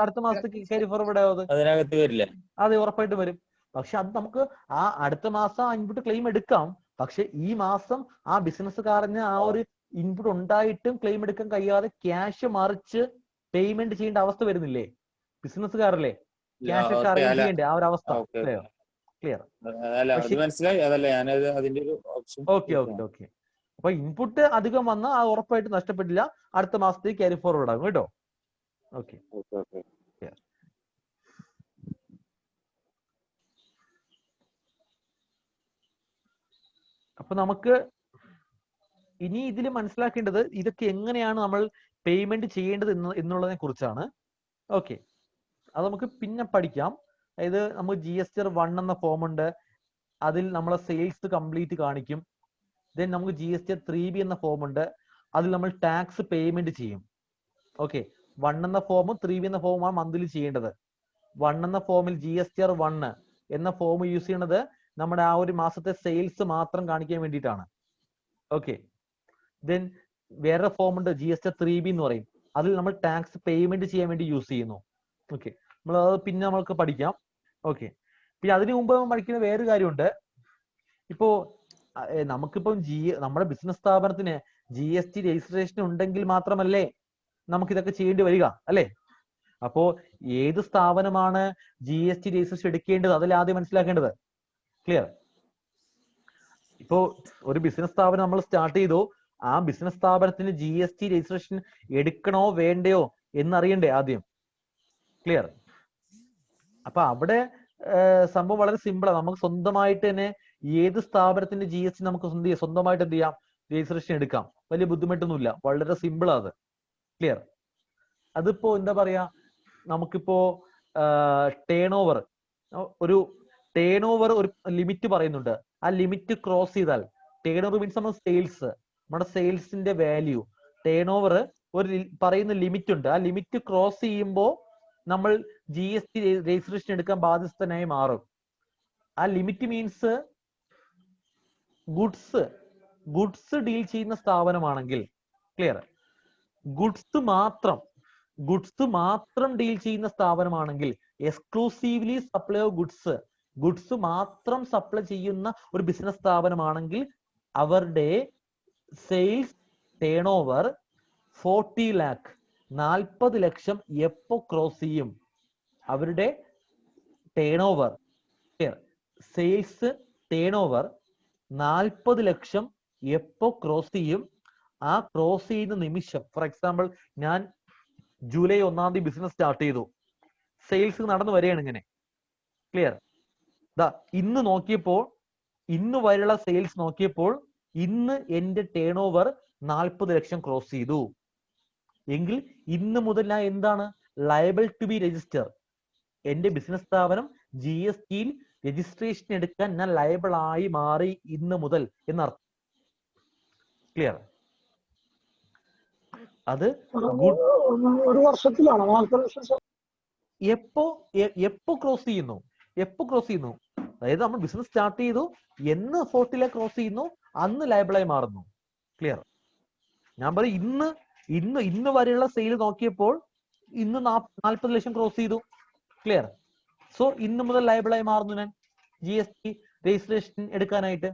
അടുത്ത മാസത്തേക്ക് ക്യാരി ഫോർവേഡ് ആവും. അതിനകത്ത് വരില്ലേ? അതെ, ഉറപ്പായിട്ട് വരും. പക്ഷെ അത് നമുക്ക് ആ അടുത്ത മാസം ആ ഇൻപുട്ട് ക്ലെയിം എടുക്കാം. പക്ഷെ ഈ മാസം ആ ബിസിനസ്സുകാരന് ആ ഒരു ഇൻപുട്ട് ഉണ്ടായിട്ടും ക്ലെയിം എടുക്കാൻ കഴിയാതെ ക്യാഷ് മറിച്ച് പേയ്മെന്റ് ചെയ്യേണ്ട അവസ്ഥ വരുന്നില്ലേ? ബിസിനസ്സുകാരല്ലേ ക്യാഷ് ഒക്കെ അറേഞ്ച് ചെയ്യേണ്ട ആ ഒരു അവസ്ഥ. ക്ലിയർ? മനസ്സിലായി. അതല്ലേ ഞാനത് അതിന്റെ ഒരു ഓപ്ഷൻ. Okay okay okay. അപ്പൊ ഇൻപുട്ട് അധികം വന്നാൽ ആ ഉറപ്പായിട്ട് നഷ്ടപ്പെട്ടില്ല, അടുത്ത മാസത്തേക്ക് ക്യാരി ഫോർവേഡ് ആകും കേട്ടോ. ഓക്കെ. അപ്പൊ നമുക്ക് ഇനി ഇതിൽ മനസ്സിലാക്കേണ്ടത് ഇതൊക്കെ എങ്ങനെയാണ് നമ്മൾ പേയ്മെന്റ് ചെയ്യേണ്ടത് എന്നുള്ളതിനെ കുറിച്ചാണ്. ഓക്കെ, അത് നമുക്ക് പിന്നെ പഠിക്കാം. അതായത് നമുക്ക് GSTR 1 എന്ന ഫോം ഉണ്ട്, അതിൽ നമ്മളെ സെയിൽസ് കംപ്ലീറ്റ് കാണിക്കും. ദെൻ നമുക്ക് GSTR 3B എന്ന ഫോം ഉണ്ട്, അതിൽ നമ്മൾ ടാക്സ് പേയ്മെന്റ് ചെയ്യും. ഓക്കെ, 1 എന്ന ഫോമും 3B എന്ന ഫോമുമാണ് മന്ത്ലി ചെയ്യേണ്ടത്. 1 എന്ന ഫോമിൽ GSTR 1 എന്ന ഫോം യൂസ് ചെയ്യുന്നത് നമ്മുടെ ആ ഒരു മാസത്തെ സെയിൽസ് മാത്രം കാണിക്കാൻ വേണ്ടിയിട്ടാണ്. ഓക്കെ, ദെൻ വേറെ ഫോം ഉണ്ട് GSTR 3B എന്ന് പറയും, അതിൽ നമ്മൾ ടാക്സ് പേയ്മെന്റ് ചെയ്യാൻ വേണ്ടി യൂസ് ചെയ്യുന്നു. ഓക്കെ, നമ്മൾ അത് പിന്നെ നമ്മൾക്ക് പഠിക്കാം. ഓക്കെ, പിന്നെ അതിനു മുമ്പ് പഠിക്കുന്ന വേറൊരു കാര്യമുണ്ട്. ഇപ്പോ നമുക്കിപ്പം നമ്മുടെ ബിസിനസ് സ്ഥാപനത്തിന് GST രജിസ്ട്രേഷൻ ഉണ്ടെങ്കിൽ മാത്രമല്ലേ നമുക്ക് ഇതൊക്കെ ചെയ്യേണ്ടി വരിക അല്ലേ? അപ്പോ ഏത് സ്ഥാപനമാണ് GST രജിസ്ട്രേഷൻ എടുക്കേണ്ടത് അതിൽ ആദ്യം മനസ്സിലാക്കേണ്ടത്. ക്ലിയർ? ഇപ്പോ ഒരു ബിസിനസ് സ്ഥാപനം നമ്മൾ സ്റ്റാർട്ട് ചെയ്തു, ആ ബിസിനസ് സ്ഥാപനത്തിന് GST രജിസ്ട്രേഷൻ എടുക്കണോ വേണ്ടയോ എന്നറിയണ്ടേ ആദ്യം. ക്ലിയർ? അപ്പൊ അവിടെ സംഭവം വളരെ സിമ്പിളാണ്. നമുക്ക് സ്വന്തമായിട്ട് തന്നെ ഏത് സ്ഥാപനത്തിന്റെ GST നമുക്ക് സ്വന്തമായിട്ട് എന്ത് ചെയ്യാം, രജിസ്ട്രേഷൻ എടുക്കാം. വലിയ ബുദ്ധിമുട്ടൊന്നുമില്ല, വളരെ സിമ്പിൾ ആണ്. ക്ലിയർ? അതിപ്പോ എന്താ പറയാ, നമുക്കിപ്പോ ടേൺ ഓവർ ഒരു ലിമിറ്റ് പറയുന്നുണ്ട്. ആ ലിമിറ്റ് ക്രോസ് ചെയ്താൽ, ടേൺ ഓവർ മീൻസ് നമ്മൾ സെയിൽസ്, നമ്മുടെ സെയിൽസിന്റെ വാല്യൂ, ടേൺ ഓവർ ഒരു പറയുന്ന ലിമിറ്റ് ഉണ്ട്. ആ ലിമിറ്റ് ക്രോസ് ചെയ്യുമ്പോൾ നമ്മൾ GST രജിസ്ട്രേഷൻ എടുക്കാൻ ബാധ്യസ്ഥനായി മാറും. ആ ലിമിറ്റ് മീൻസ് ഗുഡ്സ് ഡീൽ ചെയ്യുന്ന സ്ഥാപനമാണെങ്കിൽ, ക്ലിയർ, ഗുഡ്സ് മാത്രം ഡീൽ ചെയ്യുന്ന സ്ഥാപനമാണെങ്കിൽ, എക്സ്ക്ലൂസീവ്ലി സപ്ലൈ ഓഫ് ഗുഡ്സ് മാത്രം സപ്ലൈ ചെയ്യുന്ന ഒരു ബിസിനസ് സ്ഥാപനമാണെങ്കിൽ അവരുടെ സെയിൽസ് ടേൺ ഓവർ 40 lakh 40 ലക്ഷം എപ്പോ ക്രോസ് ചെയ്യും? അവരുടെ turn over, sales turn over 40 ലക്ഷം എപ്പോ ക്രോസ് ചെയ്യും? ആ ക്രോസ് ചെയ്യുന്ന നിമിഷം, ഫോർ എക്സാമ്പിൾ ഞാൻ ജൂലൈ 1 ബിസിനസ് സ്റ്റാർട്ട് ചെയ്തു, സെയിൽസ് നടന്നു വരികയാണ് ഇങ്ങനെ. ക്ലിയർ? ഇന്ന് നോക്കിയപ്പോൾ, ഇന്ന് വരെയുള്ള സെയിൽസ് നോക്കിയപ്പോൾ ഇന്ന് എന്റെ ടേൺ ഓവർ 40 ലക്ഷം ക്രോസ് ചെയ്തു എങ്കിൽ ഇന്ന് മുതൽ ഞാൻ എന്താണ് ലയബിൾ ടു ബി രജിസ്റ്റർ. എന്റെ ബിസിനസ് സ്ഥാപനം GSTയിൽ രജിസ്ട്രേഷൻ എടുക്കാൻ ഞാൻ ലയബിൾ ആയി മാറി ഇന്ന് മുതൽ എന്നർത്ഥം. ക്ലിയർ? അത് ഒരു വർഷത്തിലാണോ 40 ലക്ഷം? എപ്പോ ക്രോസ് ചെയ്യുന്നു, അതായത് നമ്മൾ ബിസിനസ് സ്റ്റാർട്ട് ചെയ്തു, എന്ന് 40 ക്രോസ് ചെയ്യുന്നു അന്ന് ലയബിളായി മാറുന്നു. ക്ലിയർ? ഞാൻ പറയും ഇന്ന് വരെയുള്ള സെയിൽ നോക്കിയപ്പോൾ ഇന്ന് 40 ലക്ഷം ക്രോസ് ചെയ്തു. ക്ലിയർ? സോ ഇന്ന് മുതൽ ലയബിളായി മാറുന്നു ഞാൻ GST രജിസ്ട്രേഷൻ എടുക്കാനായിട്ട്.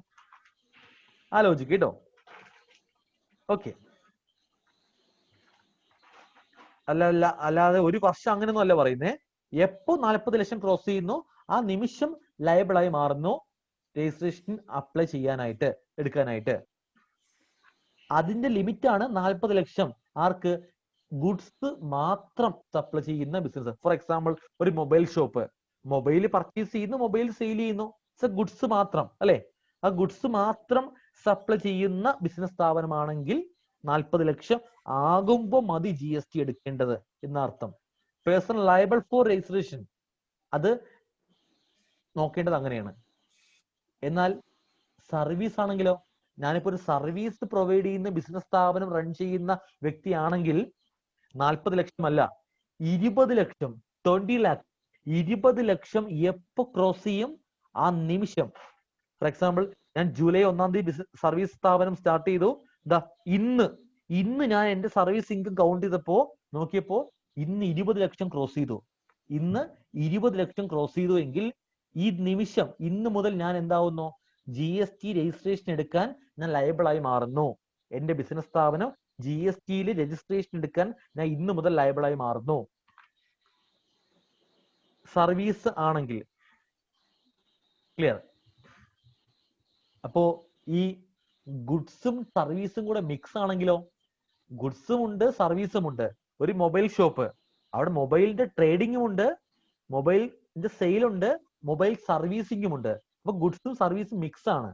ആലോചിക്ക് കേട്ടോ. ഓക്കെ, അല്ലാതെ ഒരു വർഷം അങ്ങനെയൊന്നും അല്ല പറയുന്നേ. എപ്പോ 40 ലക്ഷം ക്രോസ് ചെയ്യുന്നു ആ നിമിഷം ലയബിളായി മാറുന്നു രജിസ്ട്രേഷൻ അപ്ലൈ ചെയ്യാനായിട്ട്, എടുക്കാനായിട്ട്. അതിന്റെ ലിമിറ്റ് ആണ് 40 ലക്ഷം. ആർക്ക്? ഗുഡ്സ് മാത്രം സപ്ലൈ ചെയ്യുന്ന ബിസിനസ്. ഫോർ എക്സാമ്പിൾ ഒരു മൊബൈൽ ഷോപ്പ്, മൊബൈൽ പർച്ചേസ് ചെയ്യുന്നു, മൊബൈൽ സെയിൽ ചെയ്യുന്നു, ഗുഡ്സ് മാത്രം അല്ലെ, ആ ഗുഡ്സ് മാത്രം സപ്ലൈ ചെയ്യുന്ന ബിസിനസ് സ്ഥാപനമാണെങ്കിൽ 40 ലക്ഷം ആകുമ്പോൾ മതി GST എടുക്കേണ്ടത് എന്നർത്ഥം. പേഴ്സണൽ ലയബിൾ ഫോർ രജിസ്ട്രേഷൻ അത് നോക്കേണ്ടത് അങ്ങനെയാണ്. എന്നാൽ സർവീസ് ആണെങ്കിലോ, ഞാനിപ്പോ ഒരു സർവീസ് പ്രൊവൈഡ് ചെയ്യുന്ന ബിസിനസ് സ്ഥാപനം റൺ ചെയ്യുന്ന വ്യക്തിയാണെങ്കിൽ 40 ലക്ഷം അല്ല, 20 ലക്ഷം, 20 ലാക്ക്, 20 ലക്ഷം എപ്പോ ക്രോസ് ചെയ്യും ആ നിമിഷം. ഫോർ എക്സാമ്പിൾ ഞാൻ ജൂലൈ 1 സർവീസ് സ്ഥാപനം സ്റ്റാർട്ട് ചെയ്തു. ഇന്ന് ഞാൻ എന്റെ സർവീസ് ഇൻകം കൗണ്ട് ചെയ്തപ്പോ നോക്കിയപ്പോ ഇന്ന് 20 ലക്ഷം ക്രോസ് ചെയ്തു. ഇന്ന് 20 ലക്ഷം ക്രോസ് ചെയ്തു എങ്കിൽ ഈ നിമിഷം ഇന്ന് മുതൽ ഞാൻ എന്താവുന്നു? GST രജിസ്ട്രേഷൻ എടുക്കാൻ ഞാൻ ലയബിൾ ആയി മാറുന്നു. എന്റെ ബിസിനസ് സ്ഥാപനം GSTയിൽ രജിസ്ട്രേഷൻ എടുക്കാൻ ഞാൻ ഇന്ന് മുതൽ ലയബിൾ ആയി മാറുന്നു. സർവീസ് ആണെങ്കിൽ. ക്ലിയർ? അപ്പോ ഈ ഗുഡ്സും സർവീസും കൂടെ മിക്സ് ആണെങ്കിലോ, ഗുഡ്സും ഉണ്ട് സർവീസും ഉണ്ട്. ഒരു മൊബൈൽ ഷോപ്പ്, അവിടെ മൊബൈലിന്റെ ട്രേഡിങ്ങും ഉണ്ട്, മൊബൈലിന്റെ സെയിലുണ്ട്, മൊബൈൽ സർവീസിംഗും ഉണ്ട്. അപ്പൊ ഗുഡ്സും സർവീസും മിക്സ് ആണ്.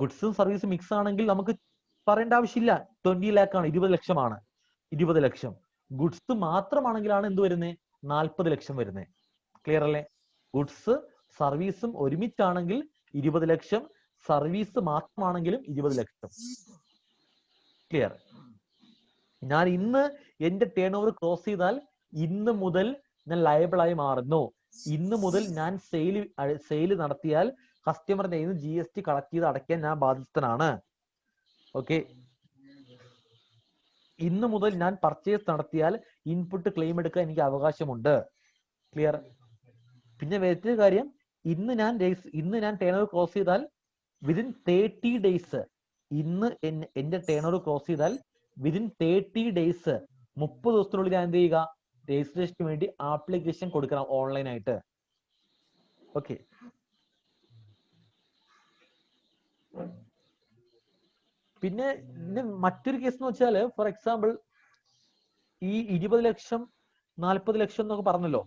ഗുഡ്സും സർവീസും മിക്സ് ആണെങ്കിൽ നമുക്ക് പറയേണ്ട ആവശ്യമില്ല, 20 ലാക്കാണ്, 20 ലക്ഷമാണ്. 20 ലക്ഷം ഗുഡ്സ് മാത്രമാണെങ്കിലാണ് എന്ത് വരുന്നത്? 40 ലക്ഷം വരുന്നത്. ക്ലിയർ അല്ലേ? ഗുഡ്സ് സർവീസും ഒരുമിച്ചാണെങ്കിൽ 20 ലക്ഷം, സർവീസ് മാത്രമാണെങ്കിലും 20 ലക്ഷം. ക്ലിയർ? ഞാൻ ഇന്ന് എന്റെ ടേൺ ഓവർ ക്രോസ് ചെയ്താൽ ഇന്ന് മുതൽ ഞാൻ ലയബിൾ ആയി മാറുന്നു. ഇന്ന് മുതൽ ഞാൻ സെയിൽ നടത്തിയാൽ കസ്റ്റമറിന്റെ കയ്യിൽ നിന്ന് GST കളക്ട് ചെയ്ത് അടയ്ക്കാൻ ഞാൻ ബാധ്യസ്ഥനാണ്. ഓക്കെ, ഇന്ന് മുതൽ ഞാൻ പർച്ചേസ് നടത്തിയാൽ ഇൻപുട്ട് ക്ലെയിം എടുക്കാൻ എനിക്ക് അവകാശമുണ്ട്. ക്ലിയർ? പിന്നെ വേറൊരു കാര്യം, ഇന്ന് ഞാൻ ടേൺ ഓവർ ക്രോസ് ചെയ്താൽ വിതിൻ 30 ഡേയ്സ്, ഇന്ന് എന്റെ ടേൺ ഓവർ ക്രോസ് ചെയ്താൽ വിതിൻ 30 ഡേയ്സ്, 30 ദിവസത്തിനുള്ളിൽ ഞാൻ എന്ത് ചെയ്യുക? രജിസ്ട്രേഷന് വേണ്ടി ആപ്ലിക്കേഷൻ കൊടുക്കണം ഓൺലൈനായിട്ട്. ഓക്കെ, പിന്നെ മറ്റൊരു കേസ് എന്ന് വെച്ചാൽ, ഫോർ എക്സാമ്പിൾ ഈ 20 ലക്ഷം 40 ലക്ഷം എന്നൊക്കെ പറഞ്ഞല്ലോ,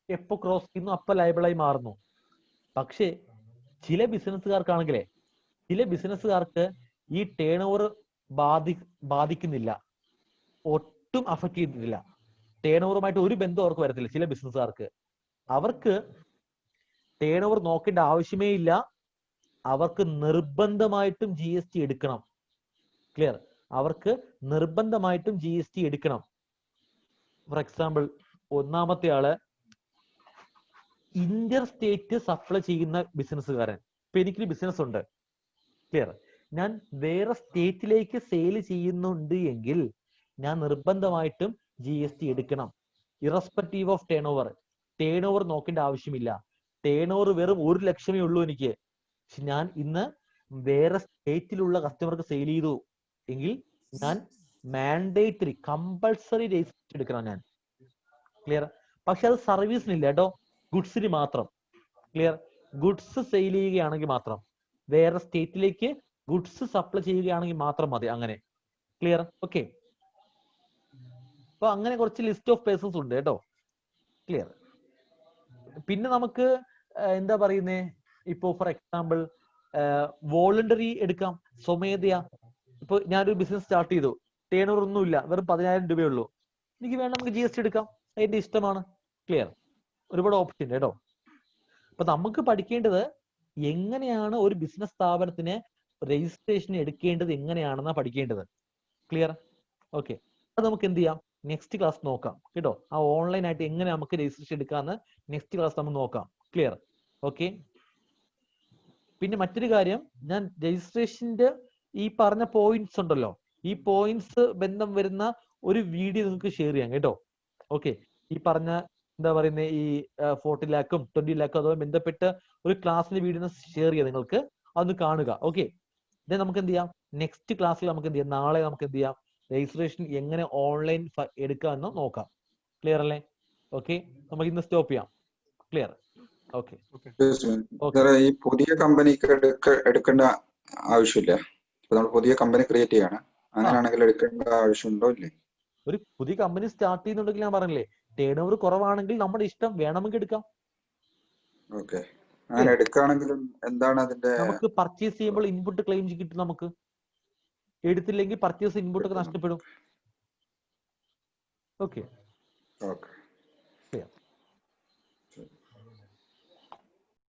എപ്പോ ക്രോസ് ചെയ്യുന്നു അപ്പൊ ലയബിളായി മാറുന്നു. പക്ഷേ ചില ബിസിനസ്സുകാർക്കാണെങ്കിലേ, ചില ബിസിനസ്സുകാർക്ക് ഈ ടേൺ ഓവർ ബാധിക്കുന്നില്ല, ഒട്ടും അഫക്ട് ചെയ്തിട്ടില്ല. ടേൺ ഓവറുമായിട്ട് ഒരു ബന്ധം അവർക്ക് വരത്തില്ല. ചില ബിസിനസ്സുകാർക്ക് അവർക്ക് ടേൺ ഓവർ നോക്കേണ്ട ആവശ്യമേ ഇല്ല, അവർക്ക് നിർബന്ധമായിട്ടും GST എടുക്കണം. ക്ലിയർ? അവർക്ക് നിർബന്ധമായിട്ടും GST എടുക്കണം. ഫോർ എക്സാമ്പിൾ, ഒന്നാമത്തെ ആള് ഇന്റർ സ്റ്റേറ്റ് സപ്ലൈ ചെയ്യുന്ന ബിസിനസ്സുകാരൻ. ഇപ്പൊ എനിക്കൊരു ബിസിനസ് ഉണ്ട്. ക്ലിയർ? ഞാൻ വേറെ സ്റ്റേറ്റിലേക്ക് സെയിൽ ചെയ്യുന്നുണ്ട് എങ്കിൽ ഞാൻ നിർബന്ധമായിട്ടും GST എടുക്കണം, irrespective of turn over. Turn over നോക്കേണ്ട ആവശ്യമില്ല. ടേൺ ഓവർ വെറും 1 ലക്ഷമേ ഉള്ളൂ എനിക്ക്, പക്ഷെ ഞാൻ ഇന്ന് വേറെ സ്റ്റേറ്റിലുള്ള കസ്റ്റമർക്ക് സെയിൽ ചെയ്തു എങ്കിൽ ഞാൻ മാൻഡേറ്ററി കമ്പൾസറി രജിസ്ട്രേഷൻ എടുക്കണം ഞാൻ. ക്ലിയർ? പക്ഷെ അത് സർവീസിനില്ല കേട്ടോ, ഗുഡ്സിന് മാത്രം. ക്ലിയർ? ഗുഡ്സ് സെയിൽ ചെയ്യുകയാണെങ്കിൽ മാത്രം, വേറെ സ്റ്റേറ്റിലേക്ക് ഗുഡ്സ് സപ്ലൈ ചെയ്യുകയാണെങ്കിൽ മാത്രം മതി അങ്ങനെ. ക്ലിയർ? ഓക്കെ. അപ്പൊ അങ്ങനെ കുറച്ച് ലിസ്റ്റ് ഓഫ് പേഴ്സൺസ് ഉണ്ട് കേട്ടോ. ക്ലിയർ. പിന്നെ നമുക്ക് എന്താ പറയുന്നേ, ഇപ്പോ ഫോർ എക്സാമ്പിൾ വോളണ്ടറി എടുക്കാം, സ്വമേധയാ. ഇപ്പൊ ഞാനൊരു ബിസിനസ് സ്റ്റാർട്ട് ചെയ്തു, ടേൺ ഓവർ ഒന്നുമില്ല, വെറും 10,000 രൂപയേ ഉള്ളൂ. എനിക്ക് വേണം, നമുക്ക് GST എടുക്കാം, അതിന്റെ ഇഷ്ടമാണ്. ക്ലിയർ. ഒരുപാട് ഓപ്ഷൻ ഉണ്ട് കേട്ടോ. അപ്പൊ നമുക്ക് പഠിക്കേണ്ടത് എങ്ങനെയാണ് ഒരു ബിസിനസ് സ്ഥാപനത്തിന് രജിസ്ട്രേഷൻ എടുക്കേണ്ടത് എങ്ങനെയാണെന്നാണ് പഠിക്കേണ്ടത്. ക്ലിയർ. ഓക്കെ, അത് നമുക്ക് എന്ത് ചെയ്യാം, നെക്സ്റ്റ് ക്ലാസ് നോക്കാം കേട്ടോ. ആ ഓൺലൈൻ ആയിട്ട് എങ്ങനെ നമുക്ക് രജിസ്ട്രേഷൻ എടുക്കാമെന്ന് നെക്സ്റ്റ് ക്ലാസ് നമുക്ക് നോക്കാം. ക്ലിയർ. ഓക്കെ. പിന്നെ മറ്റൊരു കാര്യം, ഞാൻ രജിസ്ട്രേഷന്റെ ഈ പറഞ്ഞ പോയിന്റ്സ് ഉണ്ടല്ലോ, ഈ പോയിന്റ്സ് ബന്ധം വരുന്ന ഒരു വീഡിയോ നിങ്ങൾക്ക് ഷെയർ ചെയ്യാം കേട്ടോ. ഓക്കെ, ഈ പറഞ്ഞ എന്താ പറയുന്നത്, ഈ 40 ലാഖും 20 ലാഖും അതുമായി ബന്ധപ്പെട്ട് ഒരു ക്ലാസ്സിന്റെ വീഡിയോ ഷെയർ ചെയ്യാം, നിങ്ങൾക്ക് അതൊന്ന് കാണുക. ഓക്കെ, ഇത് നമുക്ക് എന്ത് ചെയ്യാം, നെക്സ്റ്റ് ക്ലാസ്സിൽ നമുക്ക് എന്ത് ചെയ്യാം, നാളെ നമുക്ക് എന്ത് ചെയ്യാം, രജിസ്ട്രേഷൻ എങ്ങനെ ഓൺലൈൻ എടുക്കാമെന്ന് നോക്കാം. ക്ലിയർ അല്ലേ? ഓക്കെ, നമുക്ക് ഇന്ന് സ്റ്റോപ്പ് ചെയ്യാം. ക്ലിയർ. ഓക്കെ. ഈ പുതിയ കമ്പനിക്ക് എടുക്കേണ്ട ആവശ്യമില്ല. ഇപ്പൊ നമ്മൾ പുതിയ കമ്പനി ക്രിയേറ്റ് ചെയ്യാണ്, അങ്ങനെയാണെങ്കിൽ എടുക്കേണ്ട ആവശ്യമുണ്ടോ ഇല്ലേ? ഒരു പുതിയ കമ്പനി സ്റ്റാർട്ട് ചെയ്യുന്നുണ്ടെങ്കിൽ ഞാൻ പറഞ്ഞില്ലേ, ടേൺ ഓവർ കുറവാണെങ്കിൽ നമ്മുടെ ഇഷ്ടം, വേണമെങ്കിൽ എടുക്കാം. ഓക്കെ, അങ്ങനെ എടുക്കുകയാണെങ്കിലും എന്താണ് അതിന്റെ, നമുക്ക് പർച്ചേസ് ചെയ്യുമ്പോൾ ഇൻപുട്ട് ക്ലെയിം കിട്ടും, നമുക്ക് എടുത്തില്ലെങ്കിൽ പർച്ചേസ് ഇൻപുട്ട് ഒക്കെ നഷ്ടപ്പെടും. ഓക്കെ. ഓക്കെ.